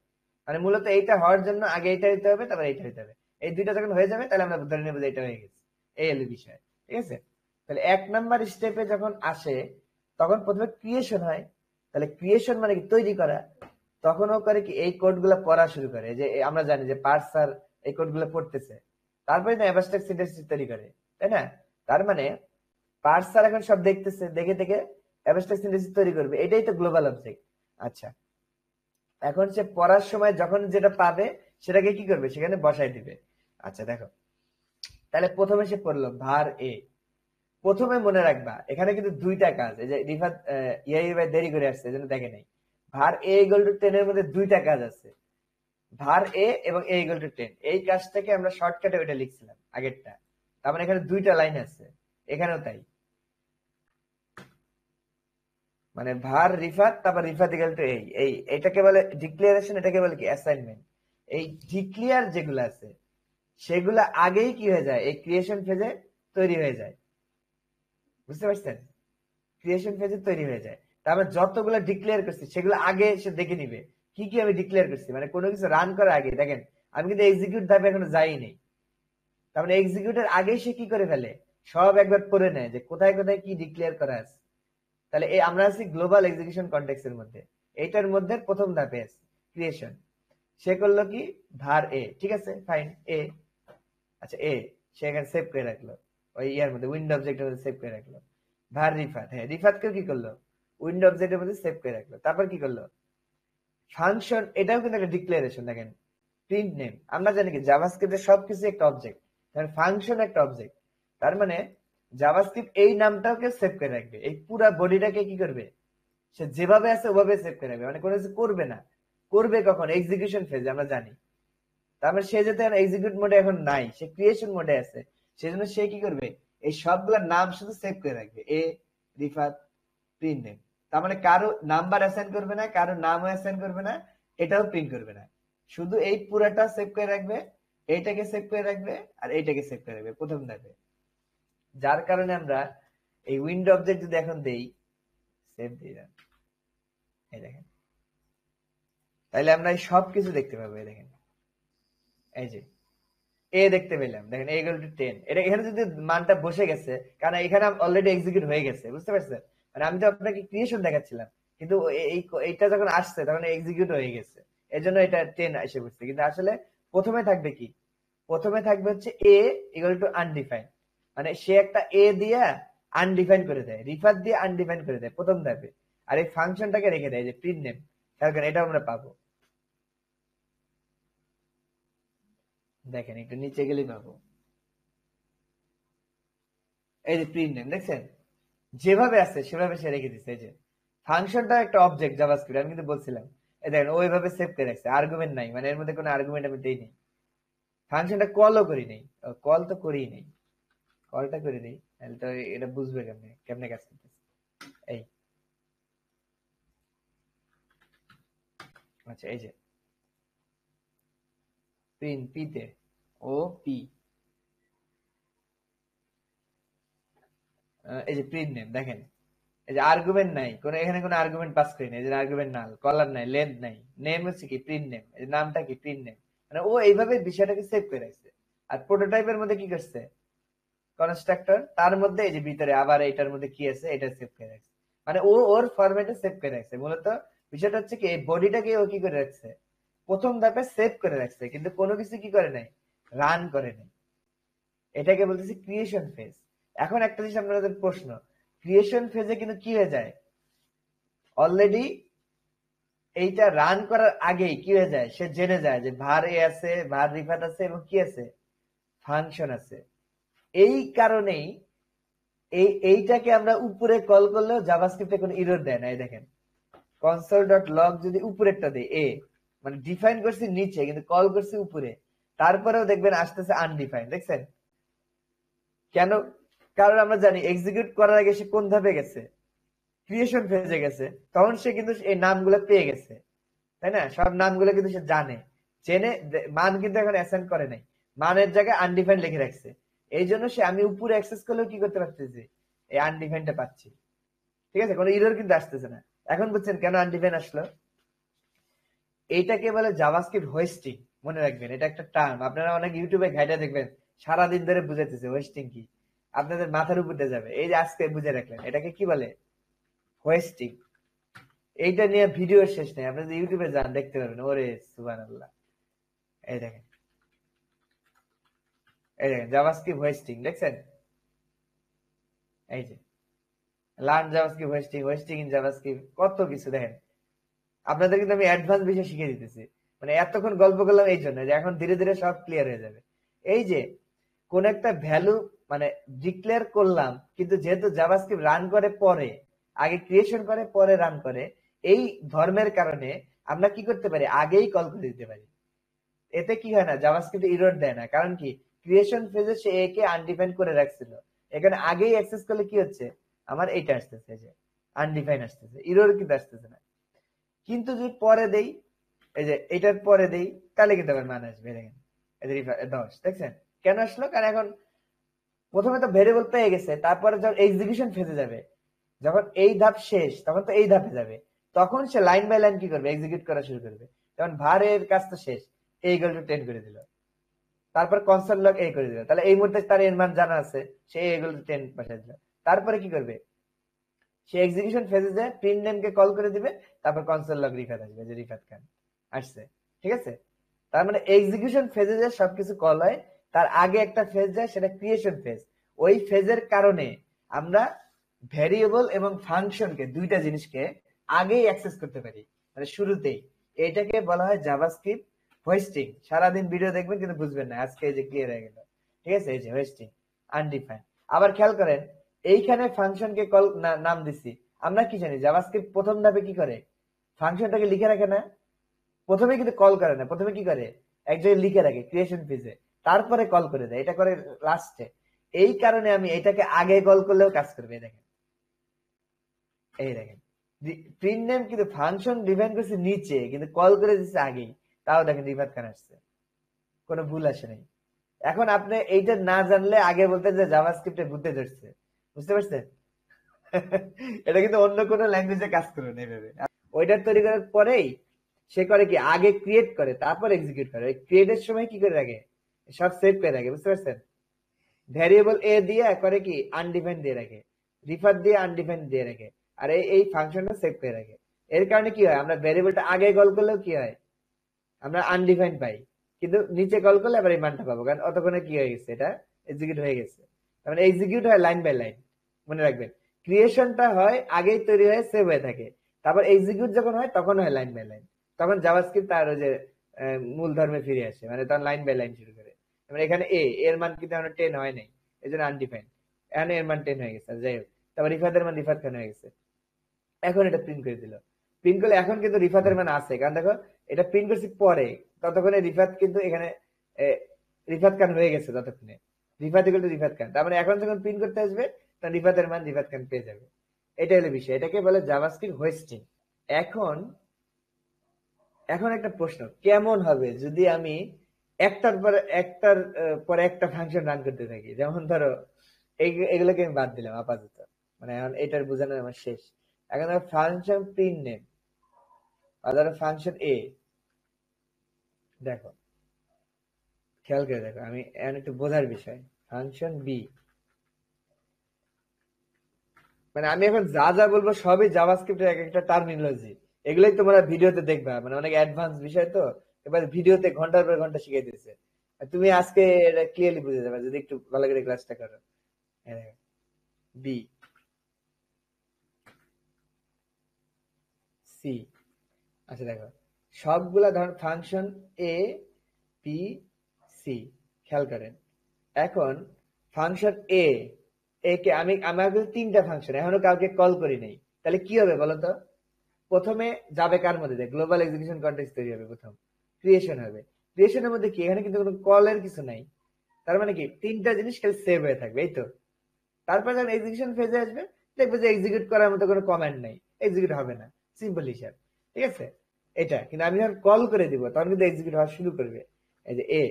মানে মূলত এইটা হওয়ার জন্য আগে এইটা হইতে হবে, তারপর এইটা হইতে হবে। এই দুইটা যখন হয়ে যাবে তাহলে আমরা ধরে নেবো যে এটা হয়ে গেছে, এই হলো বিষয়, ঠিক আছে? তাহলে এক নাম্বার স্টেপে যখন আসে, তখন প্রথমে ক্রিয়েশন হয়। তাহলে ক্রিয়েশন মানে কি? তৈরি করা। তখন ও করে কি, এই কোড গুলা পড়া শুরু করে, যে আমরা জানি যে পার্সার এই কোড গুলো পড়তেছে, তারপরে না অ্যাবস্ট্রাক্ট সিনট্যাক্স তৈরি করে, তাই না? তার মানে পার্সার এখন সব দেখতেছে, দেখে দেখে অ্যাবস্ট্রাক্ট সিনট্যাক্স তৈরি করবে, এটাই তো গ্লোবাল অবজেক্ট। আচ্ছা, এখন সে পড়ার সময় যখন যেটা পাবে সেটাকে কি করবে? সেখানে বসাই দিবে। আচ্ছা দেখো, তাহলে প্রথমে সে পড়লো var a। প্রথমে মনে রাখবা এখানে কিন্তু দুইটা কাজ, এই যে রিফাত ইয়াই ভাই দেরি করে আসছে এজন্য দেখে নাই, var a equal to 10 এর মধ্যে দুইটা কাজ আছে, var a এবং a equal to 10। এই কাজটাকে আমরা শর্টকাটে ওইটা লিখছিলাম আগেরটা, তার মানে এখানে দুইটা লাইন আছে, এখানেও তাই। মানে var রিফাত, তারপর রিফাত ইকুয়াল টু এইটাকে বলে ডিক্লারেশন, এটাকে বলে কি অ্যাসাইনমেন্ট। এই ডিক্লিয়ার যেগুলো আছে সেগুলা আগেই কি হয়ে যায়, এই ক্রিয়েশন ফেজে তৈরি হয়ে যায়, বুঝতে পারছেন? ক্রিয়েশন ফেজে তৈরি হয়ে যায়। তারপর যতগুলো ডিক্লেয়ার করছি সেগুলো আগে সে দেখে নিবে, কি কি আমি ডিক্লেয়ার করছি, মানে কোনো কিছু রান করার আগে। দেখেন আমি কিন্তু এক্সিকিউট ধাপে এখনো যাইনি, তার মানে এক্সিকিউটের আগেই সে কি করে ফেলে, সব একবার পড়ে নেয় যে কোথায় কোথায় কি ডিক্লেয়ার করা আছে। তাহলে এই আমরা আছি গ্লোবাল এক্সিকিউশন কনটেক্সটের মধ্যে, এইটার মধ্যে প্রথম ধাপে আছে ক্রিয়েশন। সে করলো কি var a, ঠিক আছে ফাইন a। আচ্ছা এ সে এখানে সেভ করে রাখলো, ওই ইয়ার মধ্যে উইন্ডো অবজেক্টের মধ্যে সেভ করে রাখলো। var রিফাত, হ্যাঁ রিফাতকেও কি করলো, উইন্ডো অবজেক্টের মধ্যে সেভ করে রাখলো। তারপর কি করলো ফাংশন, এটাও কিন্তু একটা ডিক্লারেশন। দেখেন প্রিন্ট নেম, আমরা জানি কি জাভাস্ক্রিপ্টের সবকিছু একটা অবজেক্ট, ফাংশন একটা অবজেক্ট। তার মানে জাভাস্ক্রিপ্ট এই নামটাকে সেভ করে রাখবে, এই পুরা বডিটাকে কি করবে, সে যেভাবে আছে ওভাবে সেভ করে রাখবে, মানে কোনো কিছু করবে না। করবে কখন? এক্সিকিউশন ফেজে, আমরা জানি। তার মানে সে যেতে এক্সিকিউট মোডে এখন নাই, সে ক্রিয়েশন মোডে আছে, সেজন্য সে কি করবে, এই সবগুলোর নাম শুধু সেভ করে রাখবে, এ রিফাত প্রিন্ট নেম। তার মানে কারো নাম্বার অ্যাসাইন করবে না, কারো নামও অ্যাসাইন করবে না, এটাও প্রিন্ট করবে না, শুধু এই পুরাটা সেভ করে রাখবে, এইটাকে সেভ করে রাখবে, আর এইটাকে সেভ করে রাখবে প্রথম ধাপে। যার কারণে আমরা এই উইন্ডো অবজেক্ট যদি এখন দেই, সেভ দিই, এই দেখেন, তাহলে আমরা এই সবকিছু দেখতে পাবো। এই দেখেন, এই যে এ দেখতে পেলাম, দেখেন a equal to 10, এটা এখানে যদি মানটা বসে গেছে, কারণ এখানে অলরেডি এক্সিকিউট হয়ে গেছে, বুঝতে পারছেন? মানে আমি তো আপনাকে ক্রিয়েশন দেখাচ্ছিলাম, কিন্তু এইটা যখন আসছে তখন এক্সিকিউট হয়ে গেছে, এজন্য এটা 10 এসে বসছে, কিন্তু আসলে প্রথমে থাকবে কি, প্রথমে থাকবে হচ্ছে a ইকুয়াল টু আনডিফাইন, মানে সে একটা a দিয়ে আনডিফাইন করে দেয়, রিফাত দিয়ে আনডিফাইন করে দেয় প্রথম ধাপে, আর এই ফাংশনটাকে রেখে দেয় যে প্রিন্ট নেম। খেয়াল করেন, এটা আমরা পাবো, দেখেন একটু নিচে গেলেই পাবো, এই যে প্রিন্ট নেম দেখছেন, যেভাবে আছে সেভাবে সে রেখে দিচ্ছে। এই যে ফাংশনটা একটা অবজেক্ট জাভাস্ক্রিপ্ট, আমি কিন্তু বলছিলাম, এই দেখেন ওইভাবে সেভ করে রাখছে, আর্গুমেন্ট নাই, মানে এর মধ্যে কোনো আর্গুমেন্ট আমি দেই নেই, ফাংশনটা কলও করি নেই, কল তো করিই নেই, কলটা করে নেই, তাহলে তো এটা বুঝবে কেমনে কেমনে কাজ করতেছে। এই আচ্ছা, এই যে প্রিন্ট পিতে ও পি, এই যে প্রিন্ট নেম দেখেন, এই যে আর্গুমেন্ট নাই কোনো, এখানে কোনো আর্গুমেন্ট পাস করি না, এই যে আর্গুমেন্ট নাল, কলার নাই, লেন্থ নাই, নেম হচ্ছে কি প্রিন্ট নেম, এই যে নামটা কি প্রিন্ট নেম, মানে ও এইভাবে বিষয়টাকে সেভ করে রাখছে। আর প্রোটোটাইপের মধ্যে কি করছে, কনস্ট্রাক্টর, তার মধ্যে এই যে ভিতরে আবার এটার মধ্যে কি আছে এটা সেভ করে রাখছে, মানে ও ওর ফরম্যাটে সেভ করে রাখছে। মূলত বিষয়টা হচ্ছে কি, এই বডিটাকে ও কি করে রাখছে, প্রথম ধাপে সেভ করে রাখছে, কিন্তু কোনো কিছু কি করে নাই, রান করে নাই। এটাকে বলতেছি ক্রিয়েশন ফেজ। এখন একটা জিনিস আপনাদের প্রশ্ন, ক্রিয়েশন ফেজে কিন্তু কি হয়ে যায়, অলরেডি এইটা রান করার আগেই কি হয়ে যায়, সে জেনে যায় যে var এ আছে, var রিফাত আছে এবং কি আছে, ফাংশন আছে। এই কারণেই এইটাকে আমরা উপরে কল করলেও জাভাস্ক্রিপ্টে কোনো এরর দেয় না। এই দেখেন console.log যদি উপরেরটা দেয় এ, মানে ডিফাইন করছি নিচে কিন্তু কল করছি উপরে, তারপরেও দেখবেন আসতেছে আনডিফাইন, দেখছেন কেন, কারণ আমরা জানি এক্সিকিউট করার আগে সে কোন ধাপে গেছে, ক্রিয়েশন ফেজে গেছে, তখন সে কিন্তু এই নামগুলো পেয়ে গেছে, তাই না, সব নামগুলো কিন্তু সে জানে, জেনে মান কিন্তু এখন অ্যাসাইন করে নাই, মানের জায়গায় আনডিফাইন লিখে রাখছে, এই জন্য সে আমি উপরে অ্যাক্সেস করলেও কি করতে পারতেছি, এই আনডিফাইনটা পাচ্ছি। ঠিক আছে, কোনো এরর কিন্তু আসতেছে না। এখন বুঝছেন কেন আনডিফাইন আসলো, এইটাকে বলে জাভাস্ক্রিপ্ট হোয়েস্টিং। মনে রাখবেন, এটা একটা টার্ম, আপনারা অনেক ইউটিউবে ঘাইটা দেখবেন সারাদিন ধরে বুঝাইতেছে হোয়েস্টিং কি, আপনাদের মাথার উপর দিয়ে যাবে, এই যে আজকে বুঝে রাখলেন এটাকে কি বলে, হোয়েস্টিং। এইটা নিয়ে ভিডিও শেষ নেই, আপনি ইউটিউবে যান দেখতে পারবেন, ওরে সুবহানাল্লাহ। এই দেখেন, এই দেখেন জাভাস্ক্রিপ্ট হোয়েস্টিং দেখছেন, এই যে learn JavaScript hoisting, hoisting in JavaScript, কত কিছু দেখেন। আপনাদের কিন্তু আমি অ্যাডভান্স বিষয় শিখিয়ে দিতেছি, মানে এতক্ষণ গল্প করলাম এই জন্য যে এখন ধীরে ধীরে সব ক্লিয়ার হয়ে যাবে। এই যে কোন একটা ভ্যালু মানে ডিক্লেয়ার করলাম, কিন্তু যেহেতু জাভাস্ক্রিপ্ট রান করে পরে, আগে ক্রিয়েশন করে পরে রান করে, এই ধর্মের কারণে আমরা কি করতে পারি, আগেই কল করে দিতে পারি। এতে কি হয় না, জাভাস্ক্রিপ্ট এরর দেয় না, কারণ কি ক্রিয়েশন ফেজে সে এ কে আনডিফাইন করে রাখছিল, এখানে আগেই অ্যাক্সেস করলে কি হচ্ছে, আমার এইটা আসতেছে, যে আনডিফাইন আসতেছে, এরর কিন্তু আসতেছে না। কিন্তু যদি পরে দেই, এই যে এটার পরে দেই, তাহলে কিন্তু আবার মান আসবে, দেখেন 10, দেখছেন কেন আসলো, কারণ এখন প্রথমে তো ভেরিয়েবল পেয়ে গেছে, তারপরে যখন এক্সিকিউশন ফেজে যাবে, যখন এই ধাপ শেষ তখন তো এই ধাপে যাবে, তখন সে লাইন বাই লাইন কি করবে, এক্সিকিউট করা শুরু করবে। যেমন var এর কাজ তো শেষ, a = 10 করে দিল, তারপর কনসোল লগ a করে দিল, তাহলে এই মুহূর্তে তার এর মান জানা আছে, সে a = 10 বসাই দিল, তারপরে কি করবে, সে এক্সিকিউশন ফেজে যায়, প্রিন্ট নেম কে কল করে দিবে, তারপর কনসোল লগ রিফাত আসবে, যে রিফাত খান আসছে। ঠিক আছে, তার মানে এক্সিকিউশন ফেজে যায় সবকিছু কল হয়, তার আগে একটা ফেজ যায়, সেটা ক্রিয়েশন ফেজ। ওই ফেজের কারণে আমরা ভ্যারিয়েবল এবং ফাংশনকে, দুইটা জিনিসকে আগেই অ্যাক্সেস করতে পারি, মানে শুরুতেই। এটাকে বলা হয় জাভাস্ক্রিপ্ট হোয়েস্টিং। সারাদিন ভিডিও দেখবেন কিন্তু বুঝবেন না, আজকে এই যে ক্লিয়ার হয়ে গেল। ঠিক আছে, এই যে হোয়েস্টিং আনডিফাইন। আবার খেয়াল করেন, এইখানে ফাংশনকে কল নাম দিছি, আমরা কি জানি জাভাস্ক্রিপ্ট প্রথম ধাপে কি করে, ফাংশনটাকে লিখে রাখে না, প্রথমে কিন্তু কল করে না, প্রথমে কি করে, এক জায়গায় লিখে রাখে ক্রিয়েশন ফেজে, তারপরে কল করে দেয়, এটা করে লাস্টে। এই কারণে আমি এটাকে আগে কল করলেও কাজ করবে। দেখেন, এই দেখেন প্রিন্ট নেম কিন্তু ফাংশন ডিফাইন করছে নিচে, কিন্তু কল করে দিচ্ছে আগেই, তাও দেখেন রিফাত খান আসছে, কোনো ভুল আসে নাই। এখন আপনি এইটা না জানলে আগে বলতেন যে জাভাস্ক্রিপ্টে ভূতে ধরছে, বুঝতে পারছেন? এটা কিন্তু অন্য কোনো ল্যাঙ্গুয়েজে কাজ করবে না এইভাবে। ওইটার তৈরি করার পরেই সে করে কি, আগে ক্রিয়েট করে তারপর এক্সিকিউট করে, ক্রিয়েটের সময় কি করে রাখে, সব সেভ করে রাখে, বুঝতে পারছেন? ভ্যারিয়েবল এ দিয়ে করে কি, আনডিফাইন্ড দিয়ে রাখে, রিফার দিয়ে আনডিফাইন্ড দিয়ে রাখে, আর এই ফাংশনটা সেভ করে রাখে। এর কারণে কি হয়, আমরা ভ্যারিয়েবলটা আগে কল করলেও কি হয়, আমরা আনডিফাইন্ড পাই, কিন্তু নিচে কল করলে আবার এই মানটা পাবো, কারণ অতক্ষণে কি হয়ে গেছে, এটা এক্সিকিউট হয়ে গেছে। তার মানে এক্সিকিউট হয় লাইন বাই লাইন, মনে রাখবেন। ক্রিয়েশনটা হয় আগেই তৈরি হয়ে সেভ হয়ে থাকে, তারপর এক্সিকিউট যখন হয় তখন হয় লাইন বাই লাইন। তখন জাভাস্ক্রিপ্ট তার ওই যে মূল ধর্মে ফিরে আসে, মানে তখন লাইন বাই লাইন শুরু করে। মানে এখানে এর মান কিন্তু এখন 10 হয় নাই, এই জন্য আনডিফাইন্ড। এখন এর মান 10 হয়ে গেছে, যাই হোক। তারপর রিফাতের মান রিফাত খান হয়ে গেছে। এখন এটা প্রিন্ট করে দিল। প্রিন্ট করলে এখন কিন্তু রিফাতের মান আছে, কারণ দেখো এটা প্রিন্ট করছি পরে, ততক্ষণে রিফাত কিন্তু এখানে রিফাত খান হয়ে গেছে ততক্ষণে। রিফাত ইকুয়াল টু রিফাত খান, তার মানে এখন যখন প্রিন্ট করতে আসবে তখন রিফাতের মান রিফাত খান পেয়ে যাবে। এটা হলো বিষয়, এটাকে বলে জাভাস্ক্রিপ্ট হোয়েস্টিং। এখন এখন একটা প্রশ্ন, কেমন হবে যদি আমি একটার পরে একটা ফাংশন রান করতে থাকি? যেমন ধরো এগুলোকে আমি বাদ দিলাম আপাতত, মানে এখন এটার বোঝানো আমার শেষ। এখন ফাংশন প্রিন্ট নেম, ধরো ফাংশন এ, দেখো খেয়াল করে দেখো, আমি এখন একটু বোঝার বিষয়। ফাংশন বি, মানে আমি এখন যা যা বলবো সবই জাভাস্ক্রিপ্টের এক একটা টার্মিনোলজি, এগুলোই তোমরা ভিডিওতে দেখবা, মানে অনেক অ্যাডভান্স বিষয় তো, এবার ভিডিওতে ঘন্টার পর ঘন্টা শিখিয়ে দিচ্ছে। তুমি আজকে এটা ক্লিয়ারলি বুঝে যাবে যদি একটু ভালো করে ক্লাসটা করো। বি সি, আচ্ছা দেখো সবগুলা ধর ফাংশন এ বি সি, খেয়াল করেন। এখন ফাংশন এ কে আমি আমার তিনটা ফাংশন, এখনো কাউকে কল করি নাই, তাহলে কি হবে বলতো? প্রথমে যাবে কার মধ্যে, গ্লোবাল এক্সিকিউশন কন্টেক্সট তৈরি হবে, প্রথম ক্রিয়েশন হবে। ক্রিয়েশনের মধ্যে কি, এখানে কিন্তু কোনো কলের কিছু নাই, তার মানে কি তিনটা জিনিস খালি সেভ হয়ে থাকবে, এই তো। তারপর যখন এক্সিকিউশন ফেজে আসবে দেখবে যে এক্সিকিউট করার মতো কোনো কমান্ড নাই, এক্সিকিউট হবে না, সিম্পল হিসাব, ঠিক আছে। এটা কিন্তু আমি যখন কল করে দিব তখন কিন্তু এক্সিকিউট হওয়া শুরু করবে। এই যে এ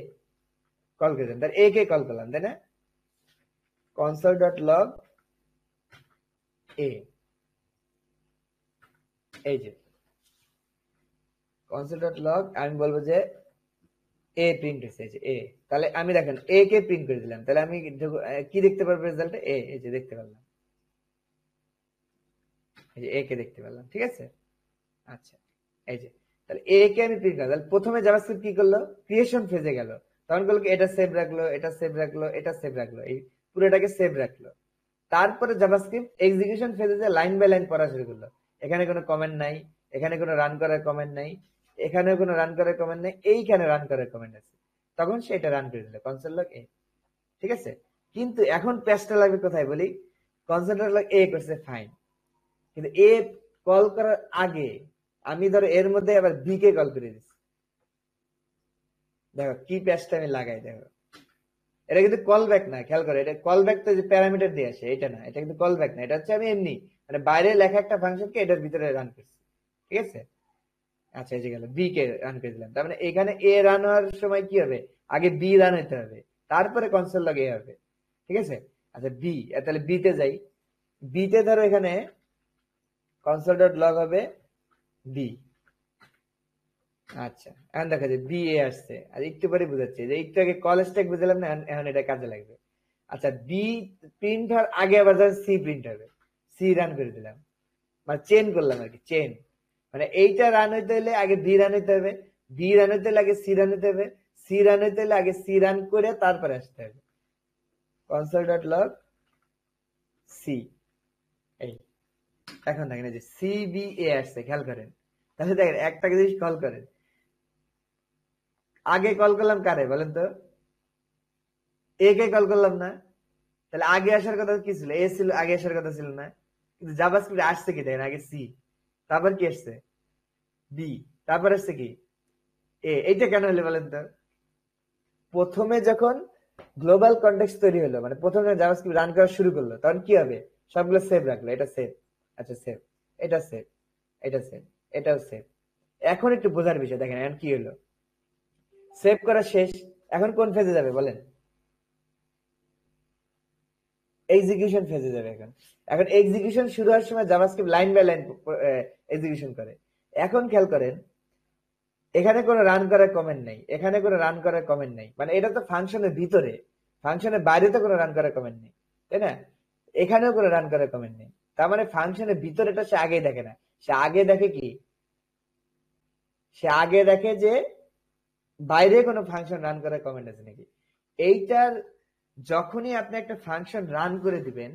কল করে দেন, তার এ কে কল করলাম, তাই না? console.log এ, এই যে console.log, আমি বলবো যে এ প্রিন্ট হয়েছে, এই যে এ। তাহলে আমি দেখেন এ কে প্রিন্ট করে দিলাম, তাহলে আমি কি দেখতে পারবো রেজাল্টে? এ, এই যে দেখতে পারলাম, এই যে এ কে দেখতে পেলাম, ঠিক আছে। আচ্ছা, এই যে তাহলে এ কে আমি প্রিন্ট করলাম, তাহলে প্রথমে জাভাস্ক্রিপ্ট কি করলো, ক্রিয়েশন ফেজে গেল, তখন বললো কি এটা সেভ রাখলো, এটা সেভ রাখলো, এটা সেভ রাখলো, এই পুরোটাকে সেভ রাখলো। তারপরে জাভাস্ক্রিপ্ট এক্সিকিউশন ফেজে যে লাইন বাই লাইন পড়া শুরু করলো, এখানে কোনো কমেন্ট নাই, এখানে কোনো রান করার কমেন্ট নাই, এখানে কোনো রান করার কমেন্ট নেই, এইখানে রান করার কমেন্ট আছে, তখন সেটা রান করে দিল কনসোল লগ এ, ঠিক আছে। কিন্তু এখন প্যাচটা লাগবে কোথায় বলি, কনসোল লগ এ করছে ফাইন, কিন্তু এ কল করার আগে আমি ধরো এর মধ্যে আবার বি কে কল করে দিচ্ছি। দেখো কি প্যাচটা আমি লাগাই, দেখো এটা কিন্তু কল ব্যাক না, খেয়াল করো, এটা কল ব্যাক তো যে প্যারামিটার দিয়ে আসে, এটা না, এটা কিন্তু কল ব্যাক না, এটা হচ্ছে আমি এমনি মানে বাইরে লেখা একটা ফাংশনকে এটার ভিতরে রান করছি, ঠিক আছে। আচ্ছা, এই যে গেল বি কে রান করে দিলাম, তার মানে এখানে এ রান হওয়ার সময় কি হবে, আগে বি রান হতে হবে, তারপরে কনসোল লগ এ হবে, ঠিক আছে। আচ্ছা বি, তাহলে বি তে যাই, বি তে ধরো এখানে console.log হবে বি। আচ্ছা, এখন দেখা যায় বি এ আসছে, আর একটু পরে বুঝাচ্ছি যে একটু আগে কল স্ট্যাক বুঝলাম না, এখন এটা কাজে লাগবে। আচ্ছা বি প্রিন্ট হওয়ার আগে আবার সি প্রিন্ট হবে, সি রান করে দিলাম, মানে চেন করলাম আর কি, চেন। মানে এইটা রান হইতে হলে আগে বি রান হইতে হবে, বি রান হইতে হলে আগে সি রান হইতে হবে, সি রান হইতে হলে আগে সি রান করে তারপরে আসতে হবে console.log সি। এই এখন দেখেন যে সিবিএ আসছে, খেয়াল করেন। তাহলে দেখেন একটা জিনিস কল করেন, আগে কল করলাম কারে বলেন তো, এ কে কল করলাম না, তাহলে আগে আসার কথা কি ছিল, এ ছিল, আগে আসার কথা ছিল না, কিন্তু জাভাস্ক্রিপ্ট আসছে কি দেখেন, আগে সি, তারপর কি আসছে বি, তারপর আসছে কি এ। এইটা কেন হলো বলেন তো, প্রথমে যখন গ্লোবাল কনটেক্সট তৈরি হলো, মানে প্রথমে জাভাস্ক্রিপ্ট রান করা শুরু করলো, তখন কি হবে, সবগুলো সেভ রাখলো, এটা সেভ, আচ্ছা সেভ, এটা সেভ, এটা সেভ, এটাও সেভ। এখন একটু বোঝার বিষয় দেখেন, এখন কি হলো, সেভ করা শেষ, এখন কোন ফেজে যাবে বলেন, এক্সিকিউশন ফেজে যাবে। এখন এখন এক্সিকিউশন শুরু হওয়ার সময় JavaScript line by line execution করে। এখন খেয়াল করেন এখানে কোনো রান করার কমেন্ট নাই, এখানে কোনো রান করার কমেন্ট নাই, মানে এটা তো ফাংশনের ভিতরে, ফাংশনের বাইরে তো কোনো রান করার কমেন্ট নেই, তাই না? এখানেও কোনো রান করার কমেন্ট নেই, তার মানে ফাংশনের ভিতরেটা সে আগেই দেখে না, সে আগে দেখে কি, সে আগে দেখে যে বাইরে কোনো ফাংশন রান করার কমান্ড আছে নাকি? এইটার যখনই আপনি একটা ফাংশন রান করে দিবেন,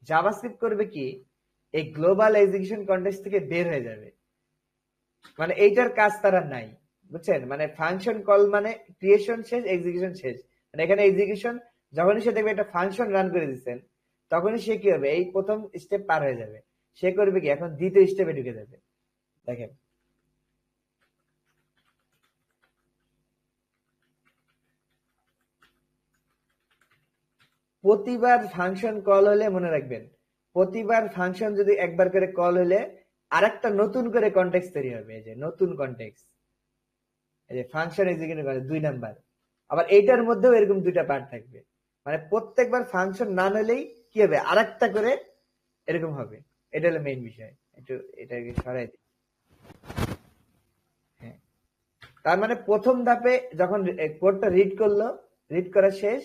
জাভাস্ক্রিপ্ট করবে কি, এই গ্লোবাল এক্সিকিউশন কনটেক্সট থেকে বের হয়ে যাবে। মানে এইটার কাজ তারা নাই, বুঝছেন? মানে ফাংশন কল মানে ক্রিয়েশন শেষ, এক্সিকিউশন শেষ। মানে এখানে এক্সিকিউশন যখনই সে দেখবে একটা ফাংশন রান করে দিচ্ছেন, তখনই সে কি হবে, এই প্রথম স্টেপ পার হয়ে যাবে। সে করবে কি, এখন দ্বিতীয় স্টেপে ঢুকে যাবে। দেখেন, প্রতিবার ফাংশন কল হলে মনে রাখবেন, প্রতিবার ফাংশন যদি একবার করে কল হলে আরেকটা নতুন করে কনটেক্সট তৈরি হবে। এই যে নতুন কনটেক্সট, এই যে ফাংশন এক্সিকিউট করে 2 নাম্বার। আবার এইটার মধ্যেও এরকম দুইটা পার্ট থাকবে। মানে প্রত্যেকবার ফাংশন না হলেই কি হবে, আরেকটা করে এরকম হবে। এটা হলো মেইন বিষয়। একটু এটাকে সরাই দিই। হ্যাঁ, তার মানে প্রথম ধাপে যখন কোডটা রিড করলো, রিড করা শেষ,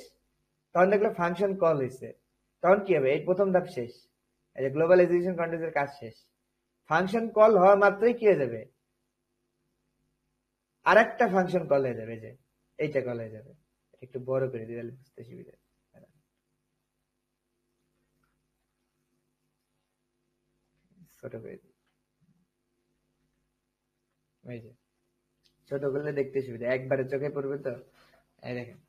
তখন দেখলো ফাংশন কল হয়েছে, তখন কি হবে, এই প্রথম ধাপ শেষ। এই যে গ্লোবাল এক্সিকিউশন কন্টেক্সটের কাজ শেষ। ফাংশন কল হওয়া মাত্রই কি হয়ে যাবে, আরেকটা ফাংশন কল হয়ে যাবে। যে এইটা কল হয়ে যাবে। একটু বড় করে দিলে বুঝতে সুবিধা। ছোট করে দিই, এই যে ছোট করলে দেখতে সুবিধা, একবারে চোখে পড়বে তো। এই দেখেন,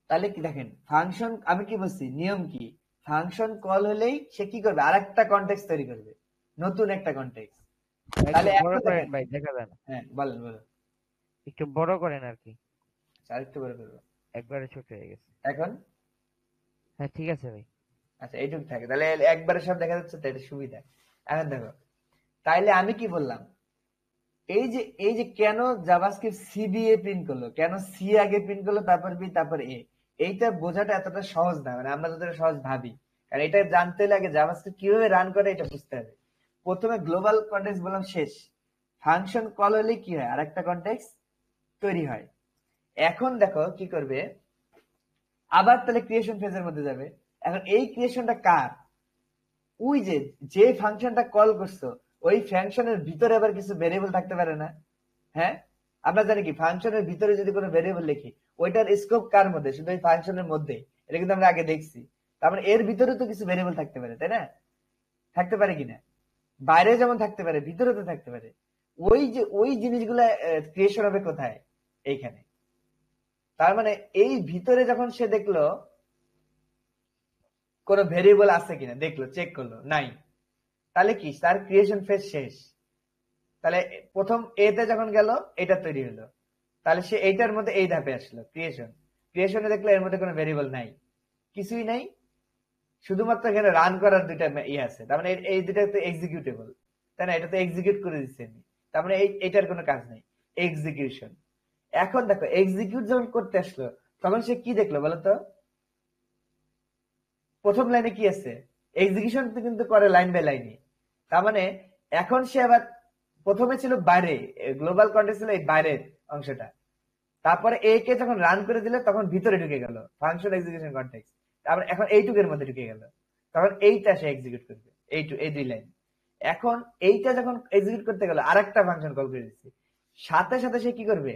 তাহলে কি দেখেন, ফাংশন আমি কি বলছি, নিয়ম কি, ফাংশন কল হলেই সে কি করবে, আরেকটা কনটেক্সট তৈরি করবে, নতুন একটা কনটেক্সট। তাহলে
বড়
এখন
করেন
দেখেন,
ভাই, দেখা যায় না।
হ্যাঁ বলেন বলেন।
একটু বড় করেন আর কি।
আরেকটু বড় করবো
একবারে ছোট হয়ে গেছে।
এখন?
হ্যাঁ ঠিক আছে ভাই।
আচ্ছা, এইটুকু থাকে, তাহলে একবারে সব দেখা যাচ্ছে তো, এটা সুবিধা। এখন দেখো, তাইলে আমি কি বললাম, এই যে কেন জাভাস্ক্রিপ্ট সি দিয়ে প্রিন্ট করলো, কেন সি আগে প্রিন্ট করলো, তারপর বি, তারপর এ, এইটা বোঝাটা এতটা সহজ না। মানে আমরা যতটা সহজ ভাবি, কারণ এটা জানতে হলে আগে জাভাস্ক্রিপ্ট কিভাবে রান করে এটা বুঝতে হবে। প্রথমে গ্লোবাল কনটেক্সট বললাম শেষ, ফাংশন কল হলে কি হয়, আরেকটা কনটেক্সট তৈরি হয়। এখন দেখো কি করবে, আবার তাহলে ক্রিয়েশন ফেজের মধ্যে যাবে। এখন এই ক্রিয়েশনটা কার, ওই যে যে ফাংশনটা কল করছো, ওই ফাংশনের ভিতরে আবার কিছু ভেরিয়েবল থাকতে পারে না? হ্যাঁ, আমরা জানি কি, ফাংশনের ভিতরে যদি কোনো ভেরিয়েবল লিখি, ওইটার স্কোপ কার মধ্যে, শুধু ওই ফাংশনের মধ্যে। এটা কিন্তু আমরা আগে দেখছি। তার মানে এর ভিতরে তো কিছু ভেরিয়েবল থাকতে পারে, তাই না? থাকতে পারে কিনা? বাইরে যেমন থাকতে পারে, ভিতরে তো থাকতে পারে। ওই যে ওই জিনিসগুলা ক্রিয়েশন হবে কোথায়, এইখানে। তার মানে এই ভিতরে যখন সে দেখলো কোন ভেরিয়েবল আছে কিনা, দেখলো, চেক করলো, নাই, তাহলে কি, তার ক্রিয়েশন ফেজ শেষ। তাহলে প্রথম এতে যখন গেল, এটা তৈরি হলো, তাহলে সে এইটার মধ্যে এই ধাপে আসলো, ক্রিয়েশন। ক্রিয়েশনে দেখলো এর মধ্যে কোনো ভেরিয়েবল নাই, কিছুই নাই, শুধুমাত্র এখানে রান করার দুইটা ইয়ে আছে। তার মানে এই দুইটা তো এক্সিকিউটেবল, তাই না? এটা তো এক্সিকিউট করে দিচ্ছি আমি, তার মানে এইটার কোনো কাজ নেই, এক্সিকিউশন। এখন দেখো, এক্সিকিউট যখন করতে আসলো, তখন সে কি দেখলো বলতো, প্রথম লাইনে কি আছে, এক্সিকিউশন কিন্তু করে লাইন বাই লাইনে। তার মানে এখন সে আবার, প্রথমে ছিল বাইরে, গ্লোবাল কন্টেক্সট ছিল এই বাইরের অংশটা, তারপরে এ কে যখন রান করে দিলে তখন ভিতরে ঢুকে গেল ফাংশন এক্সিকিউশন কন্টেক্সট। তারপরে এখন এইটুকের মধ্যে ঢুকে গেল, তখন এইটা সে এক্সিকিউট করবে, এই দুই লাইন। এখন এইটা যখন এক্সিকিউট করতে গেল, আরেকটা ফাংশন কল করে দিচ্ছি, সাথে সাথে সে কি করবে,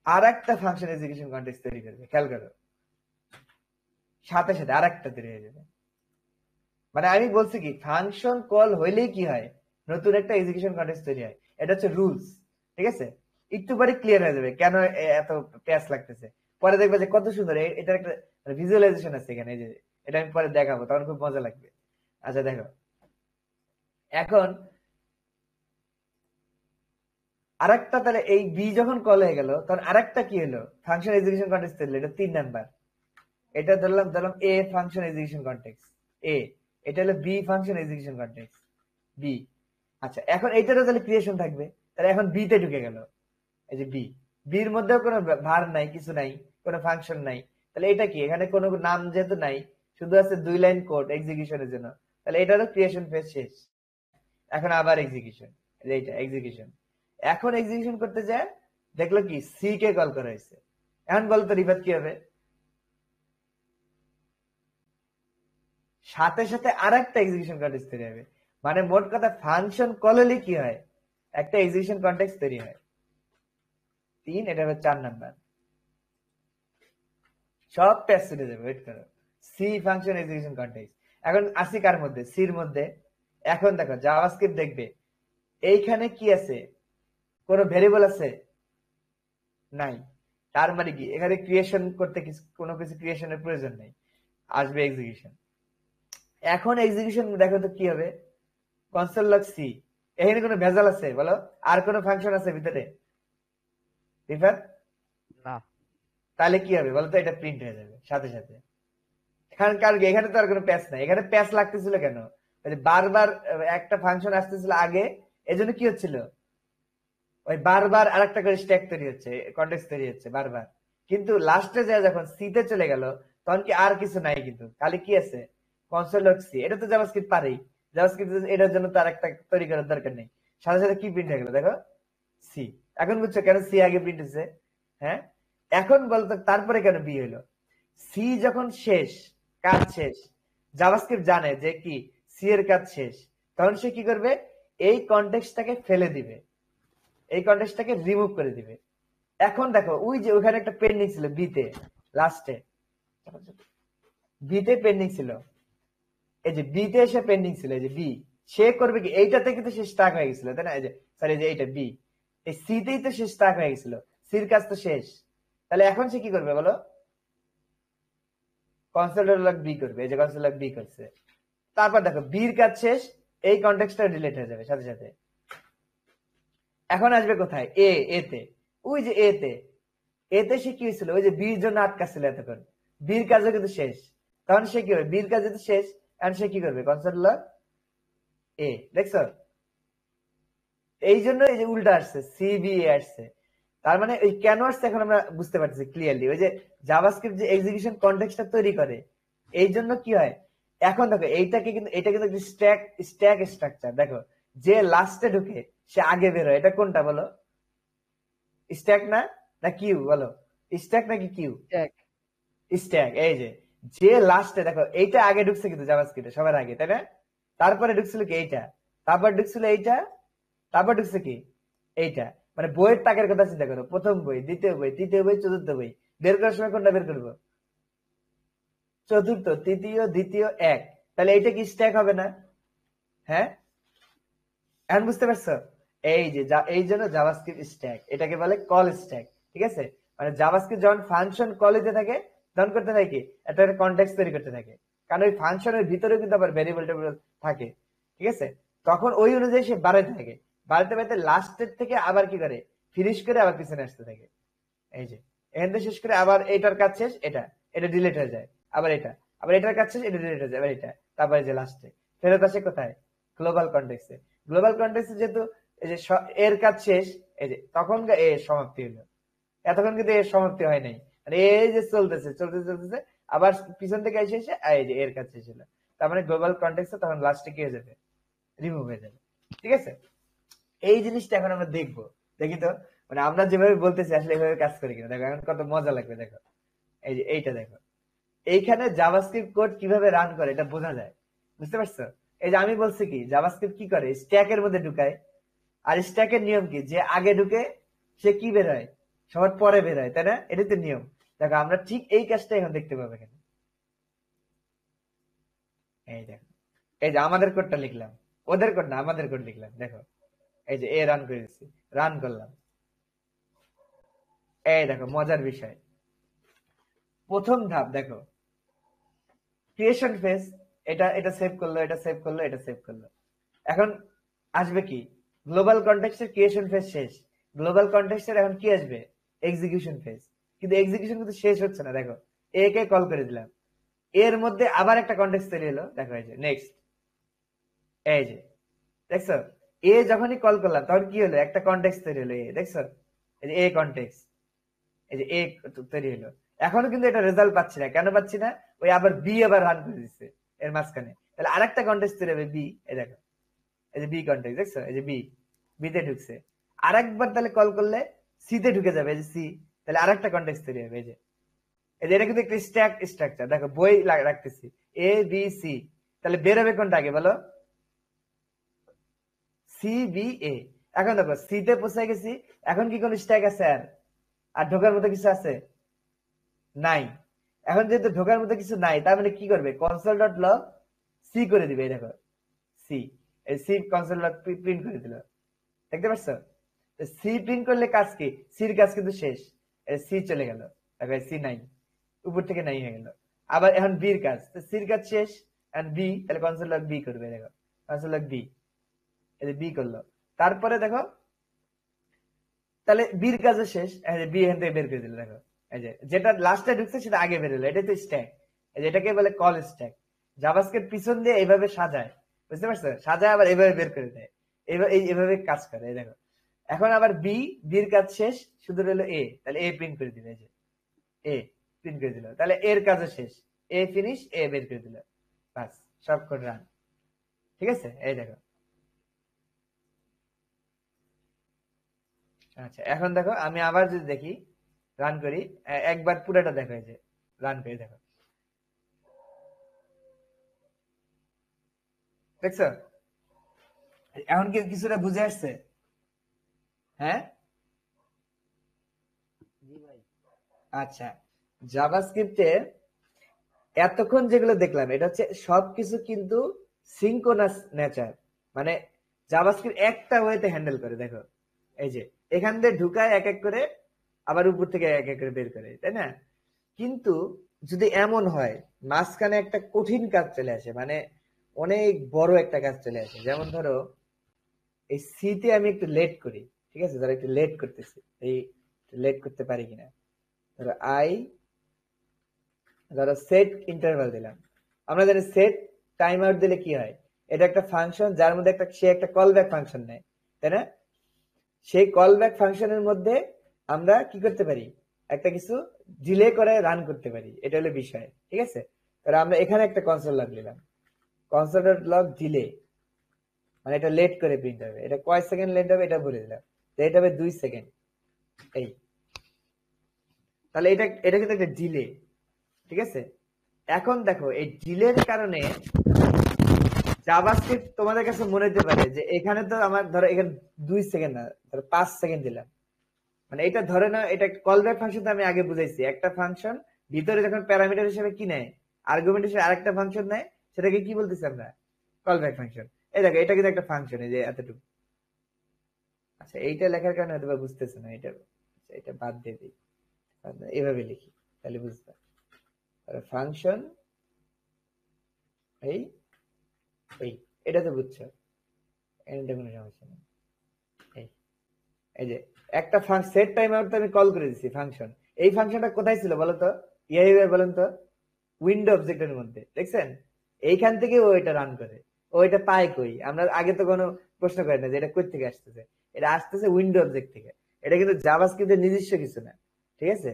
আরেকটা ফাংশন এক্সিকিউশন কন্টেক্সট তৈরি করবে। খেয়াল করো, সাথে সাথে আরেকটা তৈরি হয়ে যাবে। মানে আমি বলছি কি, ফাংশন কল হইলেই কি হয়, নতুন একটা এক্সিকিউশন কনটেক্সট তৈরি হয়। এটা হচ্ছে রুলস, ঠিক আছে? একটু পরে ক্লিয়ার হয়ে যাবে কেন এত প্যাচ লাগতেছে। পরে দেখবে যে কত সুন্দর, এটার একটা ভিজুয়ালাইজেশন আছে এখানে, এই যে এটা আমি পরে দেখাবো, তখন খুব মজা লাগবে। আচ্ছা দেখো, এখন আরেকটা, তাহলে এই বি যখন কল হয়ে গেল, তখন আরেকটা কি হলো, ফাংশন এক্সিকিউশন কনটেক্সট তৈরি হলো, এটা 3 নাম্বার। এটা ধরলাম ধরলাম A function execution context A, এটা হলো B function execution context B. আচ্ছা, এখন এইটারও তাহলে ক্রিয়েশন থাকবে, তাহলে এখন বি তে ঢুকে গেল, এই যে বি, বির মধ্যেও কোনো ভার নাই, কিছু নাই, কোনো ফাংশন নাই। তাহলে এটা কি, এখানে কোনো নাম যেহেতু নাই, শুধু আছে 2 লাইন কোড এক্সিকিউশনের জন্য, তাহলে এটারও ক্রিয়েশন ফেজ শেষ। এখন আবার এক্সিকিউশন, এইটা এক্সিকিউশন। এখন এক্সিকিউশন করতে যায়, দেখলো কি, সি কে কল করা হয়েছে। এখন বলতো রিফাত কি হবে, সাথে সাথে আর একটা এক্সিকিউশন কনটেক্সট তৈরি হবে। মানে মোট কথা, ফাংশন কল হলে কি হয়, একটা এক্সিকিউশন কনটেক্সট তৈরি হয়। 3, এটা হবে 4 নাম্বার। সব প্যাচ ছুটে যাবে, ওয়েট করো। C function execution context. এখন আসি কার মধ্যে? সির মধ্যে। এখন দেখো জাভাস্ক্রিপ্ট দেখবে এইখানে কি আছে, কোন ভেরিয়েবল আছে? নাই। তার মানে কি এখানে ক্রিয়েশন করতে কোনো কিছু ক্রিয়েশনের প্রয়োজন নেই, আসবে এক্সিকিউশন। এখন এক্সিকিউশন দেখো তো কি হবে, কনসোল লগ সি। এখানে কোনো ভেজাল আছে বলো? আর কোনো ফাংশন আছে ভিতরে? রিফাত,
না।
তাহলে কি হবে বলতো? এটা প্রিন্ট হয়ে যাবে সাথে সাথে। কারণ এখানে তো আর কোনো প্যাচ নাই। এখানে প্যাচ লাগতেছিল কেন? বারবার একটা ফাংশন আসতেছিল আগে, এজন্য কি হচ্ছিল, ওই বারবার আরেকটা করে স্ট্যাক তৈরি হচ্ছে, কনটেক্সট তৈরি হচ্ছে বারবার। কিন্তু লাস্টে যায় যখন সিতে চলে গেল, তখন কি আর কিছু নাই, কিন্তু খালি কি আছে, কনসোল ডট সি। এটা তো জাভাস্ক্রিপ্ট পারেই, জাভাস্ক্রিপ্ট এটার জন্য তো আরেকটা তৈরি করার দরকার নেই। সাথে সাথে কি প্রিন্ট হয়ে গেল দেখো, সি। এখন বুঝছো কেন সি আগে প্রিন্ট হচ্ছে? হ্যাঁ, এখন বলতো তারপরে কেন বি হইলো? সি যখন শেষ, কাজ শেষ, জাভাস্ক্রিপ্ট জানে যে কি সি এর কাজ শেষ, তখন সে কি করবে, এই কনটেক্সটটাকে ফেলে দিবে, এই কনটেক্সটটাকে রিমুভ করে দিবে। এখন দেখো ওই যে ওখানে একটা পেন্ডিং ছিল বিতে, লাস্টে বিতে পেন্ডিং ছিল, এই যে বিতে এসে পেন্ডিং ছিল, এই যে বি। সে করবে কি, এইটাতে কিন্তু সে স্টাক হয়ে গেছিল, তাই না? এই যে সরি, যে এইটা বি, এই সিতেই তো সে স্টাক হয়ে গেছিল, সির কাজ তো শেষ। তাহলে এখন সে কি করবে বলো? কনসোল লগ বি করবে, এই যে কনসোল লগ বি করছে। তারপর দেখো বির কাজ শেষ, এই কনটেক্সটটা ডিলিট হয়ে যাবে সাথে সাথে। এখন আসবে কোথায়? এতে। ওই যে এতে সে কি হয়েছিল, ওই যে বির জন্য আটকাছিল এতক্ষণ, বির কাজও কিন্তু শেষ। তখন সে কি হবে, বির কাজ যেহেতু শেষ, এখন সে কি করবে, কনসোল লগ এ। দেখছো, এই জন্য এই যে উল্টা আসছে, সিবিএ আসছে। তার মানে ওই কেন আসছে এখন আমরা বুঝতে পারছি ক্লিয়ারলি। ওই যে জাভাস্ক্রিপ্ট যে এক্সিকিউশন কনটেক্সটটা তৈরি করে, এই জন্য কি হয়, এখন দেখো এইটাকে কিন্তু, এটা কিন্তু স্ট্যাক স্ট্রাকচার। দেখো যে লাস্টে ঢুকে সে আগে বেরোয়, এটা কোনটা বলো? স্ট্যাক না, না কিউ বলো? স্ট্যাক নাকি কিউ? স্ট্যাক। এই যে যে লাস্টে দেখো এইটা আগে ঢুকছে কিন্তু জাভাস্ক্রিপ্টে সবার আগে, তাই না? তারপরে ঢুকছিল কি এইটা, তারপর ঢুকছিল এইটা, তারপর ঢুকছে কি এইটা। মানে বইয়ের তাকের কথা চিন্তা করো, প্রথম বই, দ্বিতীয় বই, তৃতীয় বই, চতুর্থ বই, বের করার সময় কোনটা বের করবো? চতুর্থ, তৃতীয়, দ্বিতীয়, এক। তাহলে এইটা কি স্ট্যাক হবে না? হ্যাঁ, এখন বুঝতে পারছো? এই যে এই জন্য জাভাস্ক্রিপ্ট স্ট্যাক, এটাকে বলে কল স্ট্যাক। ঠিক আছে, মানে জাভাস্ক্রিপ্ট যখন ফাংশন কল দিতে থাকে, তখন করতে থাকে কি, একটা কনটেক্সট তৈরি করতে থাকে। কারণ ওই ফাংশনের ভিতরে কিন্তু আবার ভেরিয়েবল টেবিল থাকে। ঠিক আছে, তখন ওই অনুযায়ী সে বাড়াতে থাকে, বাড়াতে বাড়াতে লাস্টের থেকে আবার কি করে, ফিনিশ করে আবার পিছনে আসতে থাকে। এই যে এখান থেকে শেষ করে আবার এটার কাজ শেষ, এটা এটা ডিলিট হয়ে যায়, আবার এটা, আবার এটার কাজ শেষ, এটা ডিলিট হয়ে যায়, আবার এটা, তারপরে যে লাস্টে ফেরত আসে কোথায়, গ্লোবাল কনটেক্সটে। গ্লোবাল কনটেক্সটে যেহেতু এই যে এর কাজ শেষ, এই যে তখন এর সমাপ্তি হলো। এতক্ষণ কিন্তু এর সমাপ্তি হয় নাই, মানে এই যে চলতেছে চলতেছে চলতেছে, আবার পিছন থেকে এসে এসে এই যে এর কাজ শেষ হলো। তার মানে গ্লোবাল কনটেক্সটে তখন লাস্টে কি হয়ে যাবে, রিমুভ হয়ে যাবে। ঠিক আছে, এই জিনিসটা এখন আমরা দেখবো। দেখি তো, মানে আমরা যেভাবে বলতেছি আসলে এভাবে কাজ করে কিনা। দেখো এখন কত মজা লাগবে। দেখো এই যে এইটা দেখো, এইখানে জাভাস্ক্রিপ্ট কোড কিভাবে রান করে এটা বোঝা যায়, বুঝতে পারছো? এই যে আমি বলছি কি, জাভাস্ক্রিপ্ট কি করে, স্ট্যাকের মধ্যে ঢুকায়। আর স্ট্যাকের নিয়ম কি, যে আগে ঢুকে সে কি বের হয়, সবার পরে বের হয়, তাই না? এটাই তো নিয়ম। দেখো আমরা ঠিক এই কাজটা এখন দেখতে পাবো এখানে। এই দেখো, এই যে আমাদের কোডটা লিখলাম, ওদের কোড না, আমাদের কোড লিখলাম। দেখো এই যে রান করে দিচ্ছি, রান করলাম। এই দেখো মজার বিষয়, প্রথম ধাপ দেখো, ক্রিয়েশন ফেজ। এটা এটা সেভ করলো, এটা সেভ করলো, এটা সেভ করলো। এখন আসবে কি, গ্লোবাল কনটেক্সটের ক্রিয়েশন ফেজ শেষ, গ্লোবাল কনটেক্সটের এখন কি আসবে, এক্সিকিউশন ফেজ। কিন্তু এক্সিকিউশন কিন্তু শেষ হচ্ছে না। দেখো এ কে কল করে দিলাম, এর মধ্যে আবার একটা কনটেক্সট তৈরি হলো। দেখো এই যে নেক্সট, এই যে দেখছো, এ যখনই কল করলাম তখন কি হলো, একটা কনটেক্সট তৈরি হলো। দেখছো এই যে এ কনটেক্সট, এই যে এ তৈরি হলো। এখনো কিন্তু এটা রেজাল্ট পাচ্ছি না, কেন পাচ্ছি না, ওই আবার বি আবার রান করে দিচ্ছে এর মাঝখানে। তাহলে আরেকটা কনটেক্সট তৈরি হবে বি, এই দেখো এই যে বি কনটেক্সট, দেখছো এই যে বি তে ঢুকছে। আরেকবার তাহলে কল করলে সি তে ঢুকে যাবে, এই যে সি, তাহলে আরেকটা কনটেক্সট তৈরি হবে। এই যে এটা কিন্তু একটা স্ট্যাক স্ট্রাকচার। দেখো বই রাখতেছি এ বি সি, তাহলে বের হবে কোনটা আগে বলো, সি বি এ। এখন দেখো সি তে পৌঁছে গেছি, এখন কি কোন স্ট্যাক আছে আর আর ঢোকার মতো কিছু আছে? নাই। এখন যেহেতু ঢোকার মতো কিছু নাই, তার মানে কি করবে? কনসোল ডট লগ সি করে দিবে। এই দেখো সি, এই সি কনসোল লগ প্রিন্ট করে দিল, দেখতে পাচ্ছ? সি প্রিন্ট করলে কাজ কি? সির কাজ কিন্তু শেষ, সি চলে গেল, দেখো সি নাই, উপর থেকে নাই হয়ে গেল। আবার এখন বির কাজ, সির কাজ শেষ, এখন বি, তাহলে কনসোল লগ বি করবে। দেখো কনসোল লগ বি, এই বি করলো। তারপরে দেখো তাহলে বির কাজও শেষ, বি এখান থেকে বের করে দিল। দেখো এই যে যেটা লাস্টে ঢুকছে সেটা আগে বের হলো, এটাই তো স্ট্যাক। এটাকে বলে কল স্ট্যাক। জাভাস্ক্রিপ্ট পিছন দিয়ে এইভাবে সাজায়, বুঝতে পারছো? সাজায় আবার এইভাবে বের করে দেয়, এইভাবে কাজ করে। এই দেখো এখন আবার বি, বির কাজ শেষ, শুধু রইলো এ, তাহলে এ প্রিন্ট করে দিল। এই যে এ প্রিন্ট করে দিল, তাহলে এর কাজও শেষ, এ ফিনিশ, এ বের করে দিল, বাস সব কোড রান। ঠিক আছে, এই দেখো। আচ্ছা এখন দেখো আমি আবার যদি দেখি, রান করি, একবার পুরোটা দেখো, এই যে রান করে দেখো, দেখছো? এখন কি কিছুটা বুঝে আসছে? হ্যাঁ আচ্ছা, জাভাস্ক্রিপ্টে এতক্ষণ যেগুলো দেখলাম এটা হচ্ছে সবকিছু কিন্তু সিঙ্ক্রোনাস নেচার, মানে জাভাস্ক্রিপ্ট একটা ওয়েতে হ্যান্ডেল করে। দেখো এই যে এখান দিয়ে ঢুকায় এক এক করে, আবার উপর থেকে এক এক করে বের করে, তাই না? কিন্তু যদি এমন হয় মাঝখানে একটা কঠিন কাজ চলে আসে, মানে অনেক বড় একটা কাজ চলে আসে, যেমন ধরো এই সিতে আমি একটু লেট করি, ঠিক আছে? ধরো একটু লেট করতেছি, এই লেট করতে পারি কিনা, ধরো ধরো সেট ইন্টারভাল দিলাম। আমরা জানি সেট টাইম আউট দিলে কি হয়, এটা একটা ফাংশন যার মধ্যে সে একটা কল ব্যাক ফাংশন নেয়, তাই না? সেই কল ব্যাক ফাংশনের মধ্যে আমরা কি করতে পারি, একটা কিছু ডিলে করে রান করতে পারি, এটা হলো বিষয়। ঠিক আছে, তাহলে আমরা এখানে একটা কনসোল লগ নিলাম, কনসোল ডট লগ ডিলে, মানে এটা লেট করে প্রিন্ট হবে। এটা কয় সেকেন্ড লেট হবে এটা বলে দিলাম, লেট হবে 2 সেকেন্ড। এই তাহলে এটা এটা কিন্তু একটা ডিলে, ঠিক আছে? এখন দেখো এই ডিলের কারণে জাভাস্ক্রিপ্ট তোমাদের কাছে মনে হতে পারে যে এখানে তো আমার ধরো এখানে 2 সেকেন্ড না, ধরো 5 সেকেন্ড দিলাম, মানে এটা ধরে না, এটা কল ব্যাক ফাংশন আমি আগে বুঝাইছি। একটা ফাংশন ভিতরে যখন প্যারামিটার হিসেবে কি নেয়, আর্গুমেন্ট হিসেবে আরেকটা ফাংশন নেয়, সেটাকে কি বলতেছি আমরা? Call back function. এই দেখো এটা কিন্তু একটা ফাংশন, এই যে এতটুকু। আচ্ছা এইটা লেখার কারণে হয়তো বুঝতেছে না, এটা এটা বাদ দিয়ে দিই, এভাবে লিখি তাহলে বুঝবা। ফাংশন এই এই এটা তো বুঝছো, এটা কোনো সমস্যা নেই। এই এই যে একটা সেট টাইম আউট আমি কল করে দিচ্ছি ফাংশন। এই ফাংশনটা কোথায় ছিল বলো তো? বলেন তো, উইন্ডো অবজেক্টের মধ্যে, দেখছেন? এইখান থেকে ও এটা রান করে। ও এটা পায় কই? আমরা আগে তো কোনো প্রশ্ন করি না যে এটা কই থেকে আসতেছে, এটা আসতেছে উইন্ডো অবজেক্ট থেকে। এটা কিন্তু জাভাস্ক্রিপ্টের নিজস্ব কিছু না, ঠিক আছে?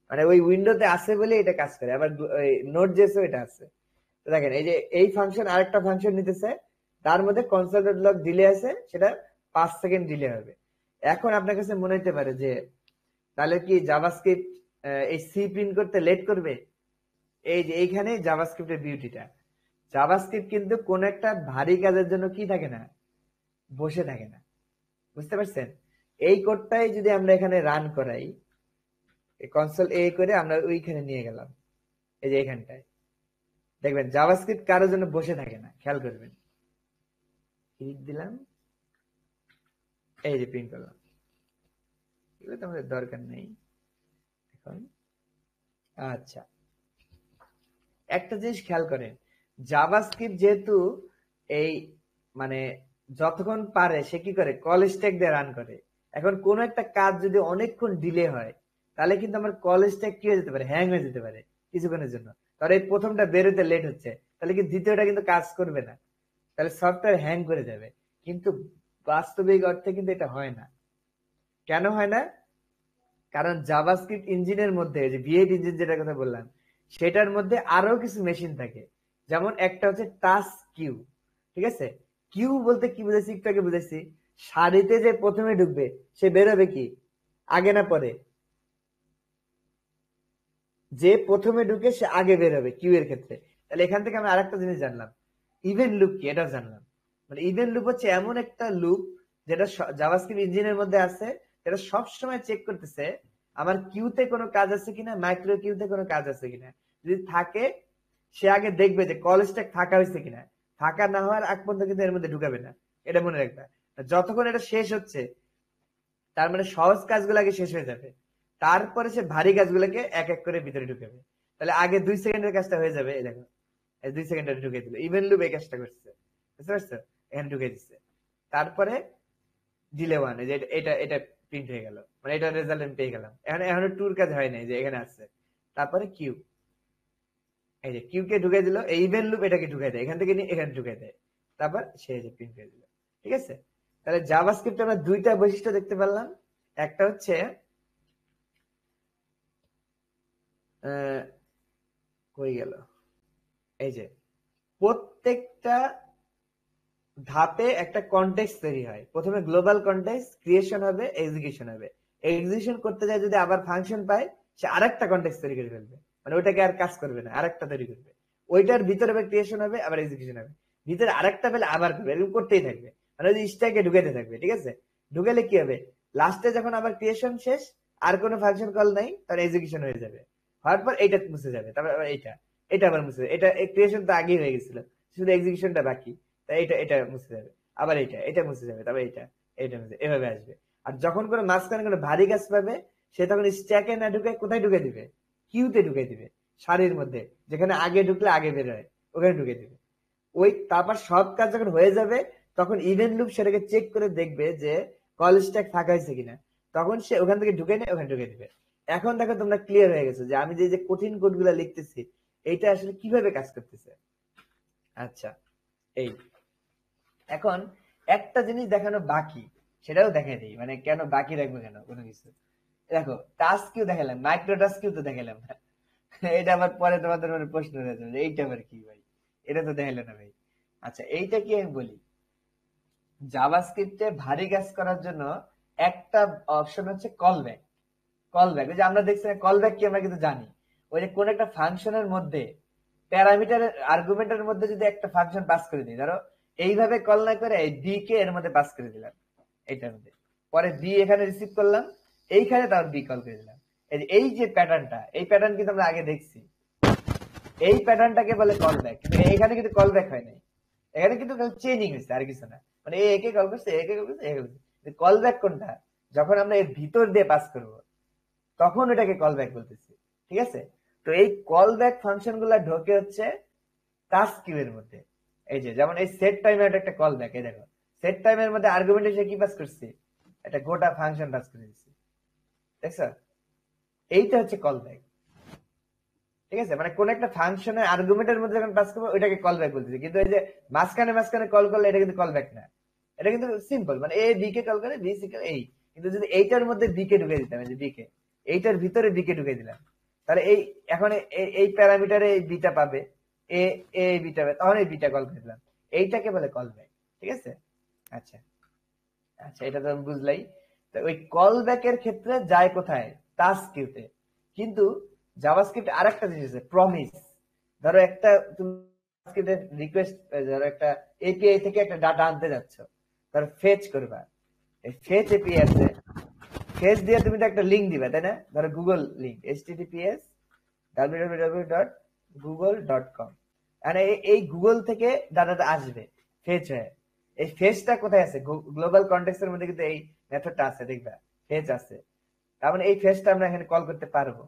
মানে ওই উইন্ডোতে আছে বলে এটা কাজ করে। আবার নোট জেসও এটা আছে। তো দেখেন এই যে এই ফাংশন আরেকটা ফাংশন নিতেছে, তার মধ্যে কনসোল ডট লগ ডিলে আছে, সেটা 5 সেকেন্ড ডিলে হবে। এখন আপনার কাছে মনে হতে পারে যে তাহলে কি জাভাস্ক্রিপ্ট এই সি প্রিন্ট করতে লেট করবে? এই যে এইখানে জাভাস্ক্রিপ্টের বিউটিটা, জাভাস্ক্রিপ্ট কিন্তু কোন একটা ভারী কাজের জন্য কি থাকে না, বসে থাকে না, বুঝতে পারছেন? এই কোডটাই যদি আমরা এখানে রান করাই, কনসোল এ করে আমরা ওইখানে নিয়ে গেলাম, এই যে এখানটায় দেখবেন জাভাস্ক্রিপ্ট কারোর জন্য বসে থাকে না, খেয়াল করবেন। ক্লিক দিলাম, এই যে প্রিন্ট করলাম, এগুলো তো আমাদের দরকার নেই এখন। আচ্ছা একটা জিনিস খেয়াল করেন, জাভাস্ক্রিপ্ট যেহেতু এই মানে যতক্ষণ পারে সে কি করে, কল স্ট্যাক দিয়ে রান করে। এখন কোন একটা কাজ যদি অনেকক্ষণ ডিলে হয়, তাহলে কিন্তু আমার কল স্ট্যাক কি হয়ে যেতে পারে, হ্যাং হয়ে যেতে পারে কিছুক্ষণের জন্য। তাহলে এই প্রথমটা বেরোতে লেট হচ্ছে, তাহলে কি দ্বিতীয়টা কিন্তু কাজ করবে না, তাহলে সফটওয়্যার হ্যাং করে যাবে। কিন্তু বাস্তবিক অর্থে কিন্তু এটা হয় না। কেন হয় না? কারণ জাভাস্ক্রিপ্ট ইঞ্জিনের মধ্যে, যে V8 ইঞ্জিন যেটার কথা বললাম, সেটার মধ্যে আরো কিছু মেশিন থাকে। যেমন একটা হচ্ছে টাস্ক কিউ, ঠিক আছে? কিউ বলতে কি বুঝাইছি একটু আগে বুঝাইছি, সারিতে যে প্রথমে ঢুকবে সে বেরোবে কি আগে না পরে? যে প্রথমে ঢুকে সে আগে বের হবে কিউ এর ক্ষেত্রে। তাহলে এখান থেকে আমরা আরেকটা জিনিস জানলাম, ইভেন্ট লুপ কি এটাও জানলাম। মানে ইভেন্ট লুপ হচ্ছে এমন একটা লুপ যেটা জাভাস্ক্রিপ্ট ইঞ্জিনের মধ্যে আছে, যেটা সবসময় চেক করতেছে আমার কিউতে কোনো কাজ আছে কিনা, মাইক্রো কিউতে কোনো কাজ আছে কিনা। যদি থাকে সে আগে দেখবে যে কল স্ট্যাক ফাঁকা হয়েছে কিনা। ফাঁকা না হওয়ার আগ পর্যন্ত কিন্তু এর মধ্যে ঢুকাবে না, এটা মনে রাখবে। যতক্ষণ এটা শেষ হচ্ছে তার মানে সহজ কাজগুলো আগে শেষ হয়ে যাবে, তারপরে সে ভারী কাজগুলোকে এক এক করে ভিতরে ঢুকাবে। তাহলে আগে 2 সেকেন্ডের কাজটা হয়ে যাবে, এই দেখো 2 সেকেন্ডে ঢুকে দিল। ইভেন লুপ এই কাজটা করছে, বুঝতে পারছো? এখানে ঢুকে দিচ্ছে। তারপরে ডিলে 1, এই যে এটা এটা প্রিন্ট হয়ে গেল, মানে এটা রেজাল্ট আমি পেয়ে গেলাম। এখনো টুর কাজ হয় নাই, যে এখানে আছে। তারপরে কিউ, এই যে কিউ কে ঢুকে দিল। এই ইভেন লুপ এটাকে ঢুকে দেয়, এখান থেকে নিয়ে এখানে ঢুকে দেয়। তারপর সে যে প্রিন্ট করে দিল। ঠিক আছে? তাহলে জাভাস্ক্রিপ্টে আমরা দুইটা বৈশিষ্ট্য দেখতে পারলাম। একটা হচ্ছে কই গেল, এই যে প্রত্যেকটা ধাপে একটা কনটেক্সট তৈরি হয়। প্রথমে গ্লোবাল কনটেক্সট ক্রিয়েশন হবে, এক্সিকিউশন হবে। এক্সিকিউশন করতে যায় যদি আবার ফাংশন পায়, সে আরেকটা কনটেক্সট তৈরি করে ফেলবে, মানে ওইটাকে আর কাজ করবে না, আরেকটা তৈরি করবে। ওইটার ভিতরে ক্রিয়েশন হবে, আবার এক্সিকিউশন হবে, ভিতরে আরেকটা পেলে আবার করবে, এরকম করতেই থাকবে, মানে ওই স্ট্যাকে ঢুকাতে থাকবে। ঠিক আছে? ঢুকালে কি হবে, লাস্টে যখন আবার ক্রিয়েশন শেষ, আর কোনো ফাংশন কল নাই, তখন এক্সিকিউশন হয়ে যাবে। হওয়ার পর এইটা মুছে যাবে, তারপর আবার এইটা, এটা আবার মুছে যাবে। এটা ক্রিয়েশন তো আগেই হয়ে গেছিল, শুধু এক্সিকিউশনটা বাকি। এটা এটা মুছে যাবে, আবার এটা মুছে যাবে, তারপর এটা মুছে, এভাবে আসবে। আর যখন কোনো মাঝখানে কোনো ভারী কাজ পাবে, সে তখন স্ট্যাকে না ঢুকে কোথায় ঢুকে দিবে, কিউতে ঢুকে দিবে, সারির মধ্যে, যেখানে আগে ঢুকলে আগে বের হয়, ওখানে ঢুকে দিবে। ওই তারপর সব কাজ যখন হয়ে যাবে, তখন ইভেন্ট লুপ সেটাকে চেক করে দেখবে যে কল স্ট্যাক ফাঁকা হয়েছে কিনা, তখন সে ওখান থেকে ঢুকে নেয়, ওখানে ঢুকে দিবে। এখন দেখো তোমরা ক্লিয়ার হয়ে গেছো যে আমি যে কঠিন কোড গুলা লিখতেছি, এইটা আসলে কিভাবে কাজ করতেছে। আচ্ছা, এই এখন একটা জিনিস দেখানো বাকি, সেটাও দেখাই দিই। মানে কেন বাকি রাখবো, কেন কোনো কিছু। দেখো টাস্ক কিউ দেখালাম, মাইক্রো টাস্ক কিউ তো দেখালাম না। এটা আবার পরে তোমাদের মানে প্রশ্ন রয়েছে, এইটা আবার কি ভাই, এটা তো দেখালে না ভাই। আচ্ছা, এইটা কি আমি বলি, জাভাস্ক্রিপ্টে ভারী কাজ করার জন্য একটা অপশন হচ্ছে কলব্যাক। কলব্যাক, ওই যে আমরা দেখছি কলব্যাক কি, আমরা কিন্তু জানি ওই যে কোন একটা ফাংশনের মধ্যে প্যারামিটারের আর্গুমেন্টের মধ্যে যদি একটা ফাংশন পাস করে দিই, ধরো এইভাবে কল না করে বি কে এর মধ্যে পাস করে দিলাম, এইটার মধ্যে, পরে বি এখানে রিসিভ করলাম, এইখানে তার বি কল করে দিলাম। এই যে প্যাটার্নটা, এই প্যাটার্ন কিন্তু আমরা আগে দেখছি, এই প্যাটার্নটাকে বলে কলব্যাক। কিন্তু এখানে কিন্তু কলব্যাক হয় নাই, এখানে কিন্তু চেঞ্জিং হয়েছে, আর কিছু না। মানে একে কল করছে, একে কল করছে, একে করছে। কলব্যাক কোনটা, যখন আমরা এর ভিতর দিয়ে পাস করব, তখন এটাকে কলব্যাক বলতেছি। ঠিক আছে? তো এই কলব্যাক ফাংশন গুলা ঢোকে হচ্ছে টাস্ক কিউ এর মধ্যে। এই যে যেমন এই সেট টাইমের একটা কলব্যাক, এই দেখো সেট টাইমের মধ্যে আর্গুমেন্ট এসে কি পাস করছি, একটা গোটা ফাংশন পাস করে দিচ্ছি, দেখছো? এইটা হচ্ছে কলব্যাক। ঠিক আছে? মানে কোন একটা ফাংশনের আর্গুমেন্টের মধ্যে যখন পাস করবো, ওইটাকে কলব্যাক বলতেছি। কিন্তু এই যে মাঝখানে মাঝখানে কল করলে, এটা কিন্তু কলব্যাক না, এটা কিন্তু সিম্পল, মানে এ বি কে কল করে, বি সি কে, এই। কিন্তু যদি এইটার মধ্যে বি কে ঢুকে দিতাম, এই যে বি কে, এইটার ভিতরে বি কে ঢুকে দিলাম, তাহলে এই এখন এই প্যারামিটারে এই বিটা পাবে, এ এ বিটা পাবে, তখন এই বিটা কল করে দিলাম, এইটাকে বলে কলব্যাক। ঠিক আছে? আচ্ছা আচ্ছা, এটা তো বুঝলাই। তো ওই কলব্যাকের ক্ষেত্রে যায় কোথায়, টাস্ক কিউতে। কিন্তু জাভাস্ক্রিপ্ট আরেকটা জিনিস আছে, প্রমিস। ধরো একটা তুমি রিকোয়েস্ট, ধরো একটা এপিআই থেকে একটা ডাটা আনতে যাচ্ছ, ধরো ফেচ করবা, এই ফেচ এপিআই আছে, ফেচ দিয়ে তুমি তো একটা লিঙ্ক দিবা, তাই না? ধরো গুগল লিঙ্ক, https www.google.com, মানে এই গুগল থেকে ডাটাটা আসবে ফেচ হয়ে। এই ফেচটা কোথায় আছে, গ্লোবাল কনটেক্সট এর মধ্যে কিন্তু এই মেথডটা আছে, দেখবা ফেচ আছে। তার মানে এই ফেচটা আমরা এখানে কল করতে পারবো।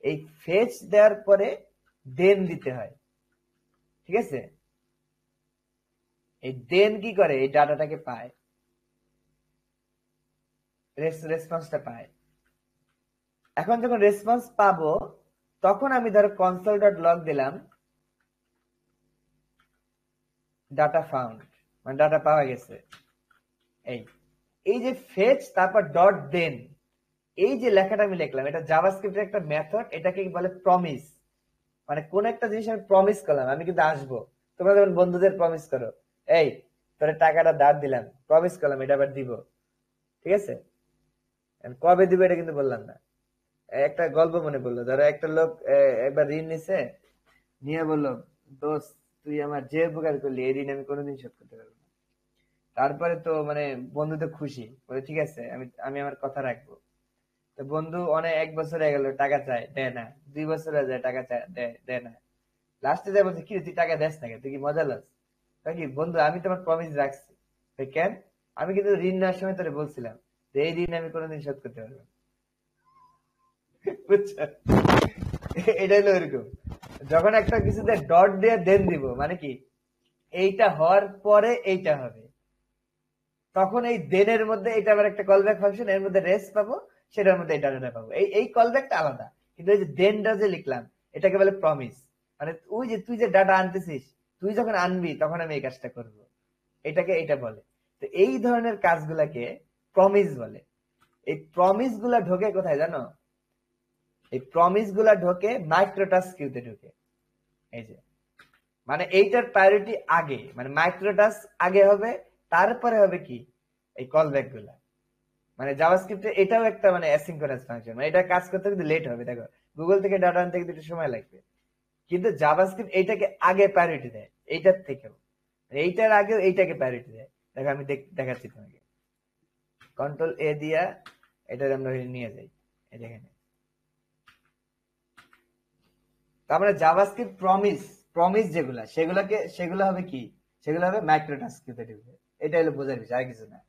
এই ফেচ দেওয়ার পরে দেন দিতে হয়। ঠিক আছে? এই দেন কি করে, এই ডাটাটাকে পায়, রেসপন্সটা পায়। এখন যখন রেসপন্স পাবো, তখন আমি ধরো console.log দিলাম, ডাটা ফাউন্ড, মানে ডাটা পাওয়া গেছে। এই এই যে ফেচ, তারপর ডট দেন, এই যে লেখাটা আমি লিখলাম, এটা জাভাস্ক্রিপ্টের একটা মেথড, এটাকে বলে প্রমিস। মানে কোন একটা জিনিস আমি প্রমিস করলাম, আমি কিন্তু আসবো। তোমরা যেমন বন্ধুদের প্রমিস করো, এই তোর টাকাটা ধার দিলাম, প্রমিস করলাম এটা আবার দিব। ঠিক আছে? কবে দিব এটা কিন্তু বললাম না। একটা গল্প মনে পড়লো, ধরো একটা লোক একবার ঋণ নিছে, নিয়ে বললো, দোস্ত তুই আমার যে উপকার করলি, এই ঋণ আমি কোনোদিন শোধ করতে পারবো না। তারপরে তো মানে বন্ধু তো খুশি, বলে ঠিক আছে, আমি আমি আমার কথা রাখবো। তো বন্ধু অনেক 1 বছর হয়ে গেল, টাকা চায়, দেয় না। 2 বছর হয়ে যায়, টাকা চায়, দেয় না। লাস্টে যায় বলছে, কি রে, তুই টাকা দেস না কেন? তুই কি মজা লাস? কি বন্ধু, আমি তোমার প্রমিস রাখছি। কেন? আমি কিন্তু ঋণ নেওয়ার সময় তোরে বলছিলাম যে এই ঋণ আমি কোনোদিন শোধ করতে পারবো না। বুঝছো? এটা হলো এরকম, যখন একটা কিছুতে ডট দিয়ে দেন দিব, মানে কি এইটা হওয়ার পরে এইটা হবে, তখন এই দেনের মধ্যে এটা আবার একটা কলব্যাক ফাংশন, এর মধ্যে রেস্ট পাবো, সেটার মধ্যে এটা পাবো। এই কলব্যাকটা আলাদা, কিন্তু এই যে দেনটা যে লিখলাম, এটাকে বলে প্রমিস। মানে ওই যে তুই যে ডাটা আনতেছিস, তুই যখন আনবি তখন আমি এই কাজটা করব, এটাকে এটা বলে। তো এই ধরনের কাজগুলাকে প্রমিস বলে। এই প্রমিস গুলা ঢোকে কোথায় জানো? এই প্রমিস গুলা ঢোকে মাইক্রোটাস্ক কিউতে ঢোকে। এই যে, মানে এইটার প্রায়োরিটি আগে, মানে মাইক্রোটাস্ক আগে হবে, তারপরে হবে কি এই কলব্যাক গুলা। মানে জাভাস্ক্রিপ্টে এটাও একটা মানে অ্যাসিঙ্ক্রোনাস ফাংশন, মানে এটা কাজ করতে কিন্তু লেট হবে। দেখো, গুগল থেকে ডাটা আনতে কিন্তু একটু সময় লাগবে, কিন্তু জাভাস্ক্রিপ্ট এইটাকে আগে প্রায়োরিটি দেয় এইটার থেকেও, এইটার আগেও এইটাকে প্রায়োরিটি দেয়। দেখো আমি দেখাচ্ছি তোমাকে, কন্ট্রোল এ দিয়া এটা আমরা নিয়ে যাই, এই দেখেন। তার মানে জাভাস্ক্রিপ্ট প্রমিস যেগুলা, সেগুলো হবে কি, সেগুলো হবে মাইক্রো টাস্ক কিউতে ঢুকবে। এটা হলো বোঝার বিষয়, আর কিছু না।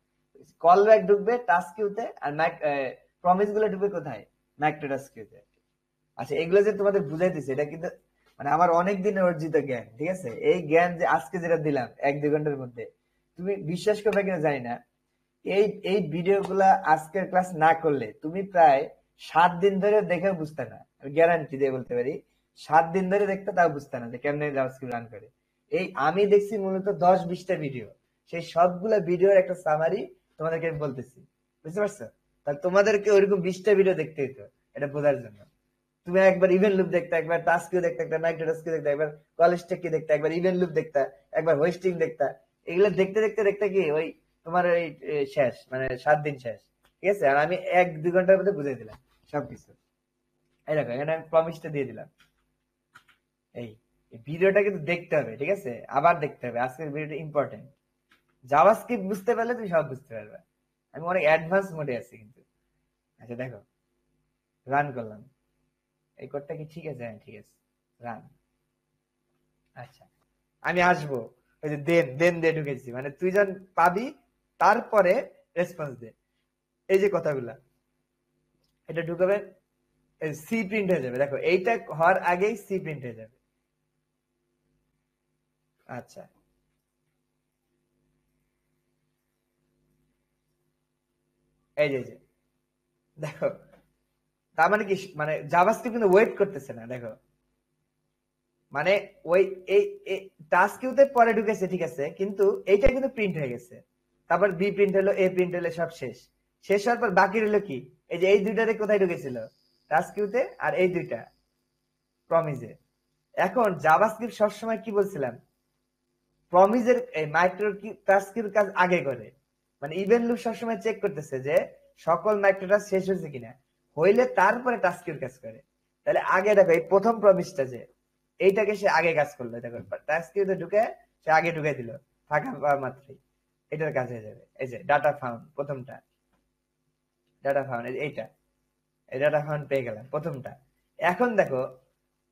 কল ব্যাক ঢুকবে টাস্ক কিউতে, আর প্রমিস গুলো ঢুকবে কোথায়, মাইক্রো টাস্ক কিউতে। আচ্ছা, এগুলো যে তোমাদের বুঝাইতেছে, এটা কিন্তু মানে আমার অনেক দিনের অর্জিত জ্ঞান, ঠিক আছে? এই জ্ঞান যে আজকে যেটা দিলাম 1-2 ঘন্টার মধ্যে, তুমি বিশ্বাস করবে কিনা জানি না, এই এই ভিডিও গুলা আজকের ক্লাস না করলে তুমি প্রায় 7 দিন ধরে দেখে বুঝতে না। আমি গ্যারান্টি দিয়ে বলতে পারি, 7 দিন ধরে দেখতে তাও বুঝতে না যে কেমনে জাভাস্ক্রিপ্ট রান করে। এই আমি দেখছি মূলত 10-20টা ভিডিও, সেই সবগুলা ভিডিওর একটা সামারি তোমাদেরকে আমি বলতেছি, বুঝতে পারছো? তাহলে তোমাদেরকে ওইরকম 20টা ভিডিও দেখতে হতো এটা বোঝার জন্য। তুমি একবার ইভেন্ট লুপ দেখতে, একবার টাস্ক কিউ দেখতে, একবার মাইক্রো টাস্ক কিউ দেখতে, একবার কলেজ টেক কি দেখতে, একবার ইভেন্ট লুপ দেখতে, একবার হোস্টিং দেখতে। এগুলো দেখতে দেখতে দেখতে কি ওই তোমার ওই শেষ, মানে 7 দিন শেষ, ঠিক আছে? আর আমি 1-2 ঘন্টার মধ্যে বুঝাই দিলাম সবকিছু। এই দেখো, এখানে আমি প্রমিসটা দিয়ে দিলাম। এই ভিডিওটা কিন্তু দেখতে হবে, ঠিক আছে? আবার দেখতে হবে, আজকের ভিডিওটা ইম্পর্টেন্ট। জাভাস্ক্রিপ্ট বুঝতে পারলে তুমি সব বুঝতে পারবে। আমি অনেক অ্যাডভান্স মোডে আছি কিন্তু। আচ্ছা দেখো, রান করলাম, এই কোডটা কি ঠিক আছে? হ্যাঁ ঠিক আছে, রান। আচ্ছা, আমি আসবো, ওই যে দেন দেন দিয়ে ঢুকেছি, মানে তুই যখন পাবি তারপরে রেসপন্স দে, এই যে কথাগুলা, এটা ঢুকাবে, সি প্রিন্ট হয়ে যাবে। দেখো, এইটা হওয়ার আগেই সি প্রিন্ট হয়ে যাবে। আচ্ছা, এই যে দেখো, তার মানে কি, মানে জাভাস্ক্রিপ্ট কিন্তু ওয়েট করতেছে না। দেখো, মানে ওই এই টাস্ক কিউতে পরে ঢুকেছে, ঠিক আছে, কিন্তু এইটা কিন্তু প্রিন্ট হয়ে গেছে। তারপর বি প্রিন্ট হলো, এ প্রিন্ট হলো, সব শেষ। শেষ হওয়ার পর বাকি রইলো কি, এই যে এই দুইটারে কোথায় ঢুকেছিল, টাস্ক কিউতে, আর এই দুইটা প্রমিসে। এখন জাভাস্ক্রিপ্ট সবসময় কি বলছিলাম, প্রমিসের মাইক্রো টাস্ক কিউর কাজ আগে করে। মানে ইভেন্ট লুপ সবসময় চেক করতেছে যে সকল মাইক্রো টাস্ক শেষ হয়েছে কিনা, হইলে তারপরে টাস্ক কিউর কাজ করে। তাহলে আগে দেখো, এই প্রথম প্রমিসটা যে এইটাকে সে আগে কাজ করলো, দেখো টাস্ক কিউতে ঢুকে সে আগে ঢুকে দিল, ফাঁকা পাওয়া মাত্রই এটার কাজ হয়ে যাবে। এই যে ডাটা ফাউন্ড, প্রথমটা ডাটা ফাউন্ড, এইটা এই ডাটা ফাউন্ড পেয়ে গেলাম প্রথমটা। এখন দেখো,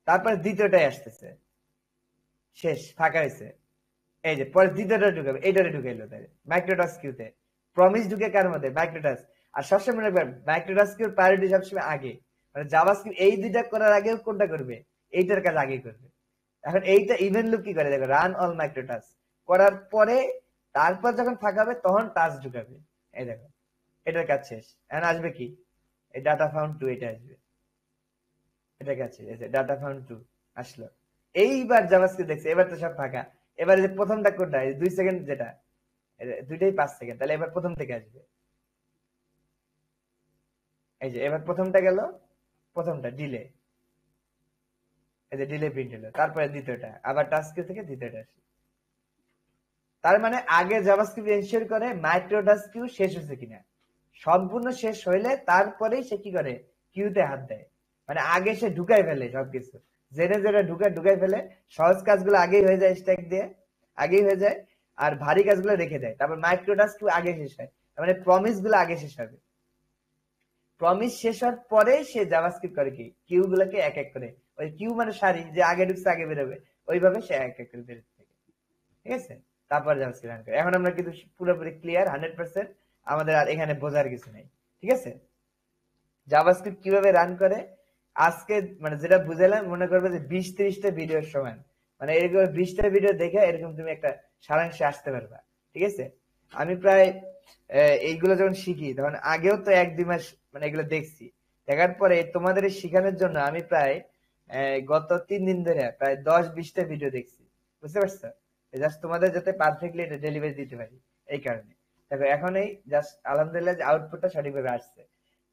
তারপরে দ্বিতীয়টাই আসতেছে, শেষ, ফাঁকা হয়েছে। এই যে পরে দ্বিতীয়টা ঢুকাবে, এইটারে ঢুকাইলো, তাই মাইক্রোটাস্ক কিউতে প্রমিস ঢুকে কার মধ্যে, মাইক্রোটাস্ক। আর সবসময় মনে রাখবেন, মাইক্রোটাস্ক কিউর প্রায়োরিটি সবসময় আগে, মানে জাভাস্ক্রিপ্ট এই দুইটা করার আগেও কোনটা করবে, এইটার কাজ আগে করবে। এখন এইটা ইভেন্ট লুপ কি করে, দেখো, রান অল মাইক্রোটাস্ক করার পরে তারপর যখন ফাঁকা হবে তখন টাস্ক ঢুকাবে। এই দেখো, এটার কাজ শেষ। এখন আসবে কি, এই ডাটা ফাউন্ড 2, এটা আসবে, এটার কাজ শেষ। এই যে ডাটা ফাউন্ড 2 আসলো। এইবার জাভাস্ক্রিপ্ট দেখছে, এবার তো সব ফাঁকা। এবারে যে প্রথমটা কোনটা, 2 সেকেন্ড যেটা, দুইটাই 5 সেকেন্ড, তাহলে এবার প্রথম থেকে আসবে। এই যে এবার প্রথমটা গেল, প্রথমটা ডিলে, এই যে ডিলে প্রিন্ট হলো, তারপরে দ্বিতীয়টা আবার টাস্ক থেকে দ্বিতীয়টা আসে। তার মানে আগে জাভাস্ক্রিপ্ট এনশিওর করে মাইক্রো টাস্ক কিউ শেষ হয়েছে কিনা, সম্পূর্ণ শেষ হইলে তারপরেই সে কি করে, কিউতে হাত দেয়। মানে আগে সে ঢুকাই ফেলে সবকিছু, জেনে জেনে ঢুকাই ফেলে। সহজ কাজগুলো আগেই হয়ে যায়, স্ট্যাক দিয়ে আগেই হয়ে যায়, আর ভারী কাজগুলো রেখে দেয়। তারপর মাইক্রো টাস্ক কিউ আগে শেষ হয়, তার মানে প্রমিস গুলো আগে শেষ হবে। প্রমিস শেষ হওয়ার পরে সে জাভাস্ক্রিপ্ট করে কি কিউ গুলোকে এক এক করে, ওই কিউ মানে সারি, যে আগে ঢুকছে আগে বেরোবে, ওইভাবে সে এক এক করে বেরোতে থাকে, ঠিক আছে? তারপর জাভাস্ক্রিপ্ট রান করে। এখন আমরা কিন্তু পুরোপুরি ক্লিয়ার 100%, আমাদের আর এখানে বোঝার কিছু নেই, ঠিক আছে? জাভাস্ক্রিপ্ট কিভাবে রান করে আজকে মানে যেটা বুঝালাম, মনে করবে যে 20-30টা ভিডিওর সমান, মানে এরকম 20টা ভিডিও দেখে এরকম তুমি একটা সারাংশে আসতে পারবা, ঠিক আছে? আমি প্রায় এইগুলো যখন শিখি তখন আগেও তো 1-2 মাস মানে এগুলো দেখছি, দেখার পরে তোমাদের শেখানোর জন্য আমি প্রায় গত 3 দিন ধরে প্রায় 10-20টা ভিডিও দেখছি, বুঝতে পারছো? জাস্ট তোমাদের যাতে পারফেক্টলি এটা ডেলিভারি দিতে পারি, এই কারণে। দেখো এখন এই জাস্ট আলহামদুলিল্লাহ যে আউটপুটটা সঠিকভাবে আসছে,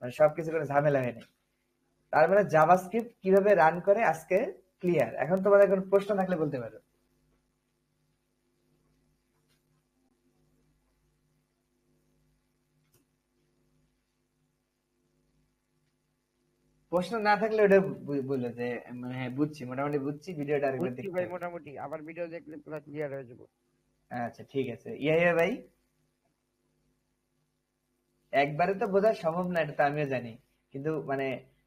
মানে সবকিছু কোনো ঝামেলা হয়নি। তার মানে জাভাস্ক্রিপ্ট কিভাবে রান করে আজকে ক্লিয়ার। এখন তোমাদের কোনো প্রশ্ন থাকলে বলতে পারো। প্রশ্ন না থাকলে ওটা বললো যে মানে হ্যাঁ বুঝছি, মোটামুটি বুঝছি, ভিডিওটা আরেকবার
বুঝছি
দেখতে
ভাই,
হবে।
মোটামুটি আবার ভিডিও দেখলে পুরো ক্লিয়ার হয়ে যাবো।
আচ্ছা ঠিক আছে। ইয়া ভাই, একবারে তো বোঝা সম্ভব না, এটা তো আমিও জানি, কিন্তু মানে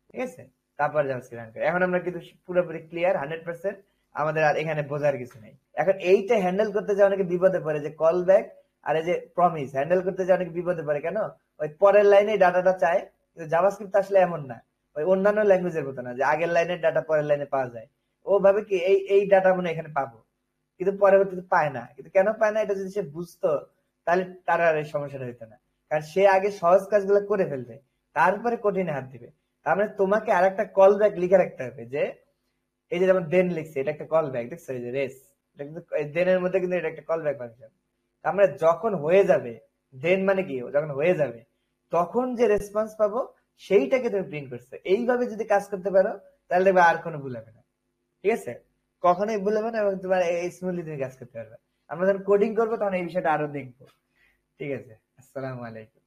ঠিক আছে, তারপর জাভাস্ক্রিপ্ট রান করে। এখন আমরা কিন্তু পুরোপুরি ক্লিয়ার 100%, আমাদের আর এখানে বোঝার কিছু নেই। এখন এইটা হ্যান্ডেল করতে যে অনেকে বিপদে পড়ে, যে কল ব্যাক আর এই যে প্রমিস হ্যান্ডেল করতে যে অনেকে বিপদে পড়ে, কেন? ওই পরের লাইনে ডাটাটা চায়, কিন্তু জাভাস্ক্রিপ্ট আসলে এমন না, ওই অন্যান্য ল্যাঙ্গুয়েজের মতো না যে আগের লাইনের ডাটা পরের লাইনে পাওয়া যায়। ও ভাবে কি এই এই ডাটা মনে হয় এখানে পাবো, কিন্তু পরবর্তীতে পায় না। কিন্তু কেন পায় না, এটা যদি সে বুঝতো তাহলে তার আর এই সমস্যাটা হইতো না, কারণ সে আগে সহজ কাজগুলো করে ফেলবে, তারপরে কঠিনে হাত দিবে। তার মানে তোমাকে আর একটা কল ব্যাক লিখে রাখতে হবে, যে এই যে যেমন দেন লিখছে, এটা একটা কল ব্যাক, দেখছো এই যে রেস, এটা কিন্তু দেনের মধ্যে কিন্তু এটা একটা কল ব্যাক ফাংশন। তার মানে যখন হয়ে যাবে, দেন মানে কি, যখন হয়ে যাবে তখন যে রেসপন্স পাবো সেইটাকে তুমি প্রিন্ট করছো। এইভাবে যদি কাজ করতে পারো তাহলে দেখবে আর কোনো ভুল হবে না, ঠিক আছে? কখনোই ভুল হবে না, এবং তোমার এই স্মুথলি তুমি কাজ করতে পারবে। আমরা যখন কোডিং করবো তখন এই বিষয়টা আরো দেখবো, ঠিক আছে? আসসালামু আলাইকুম।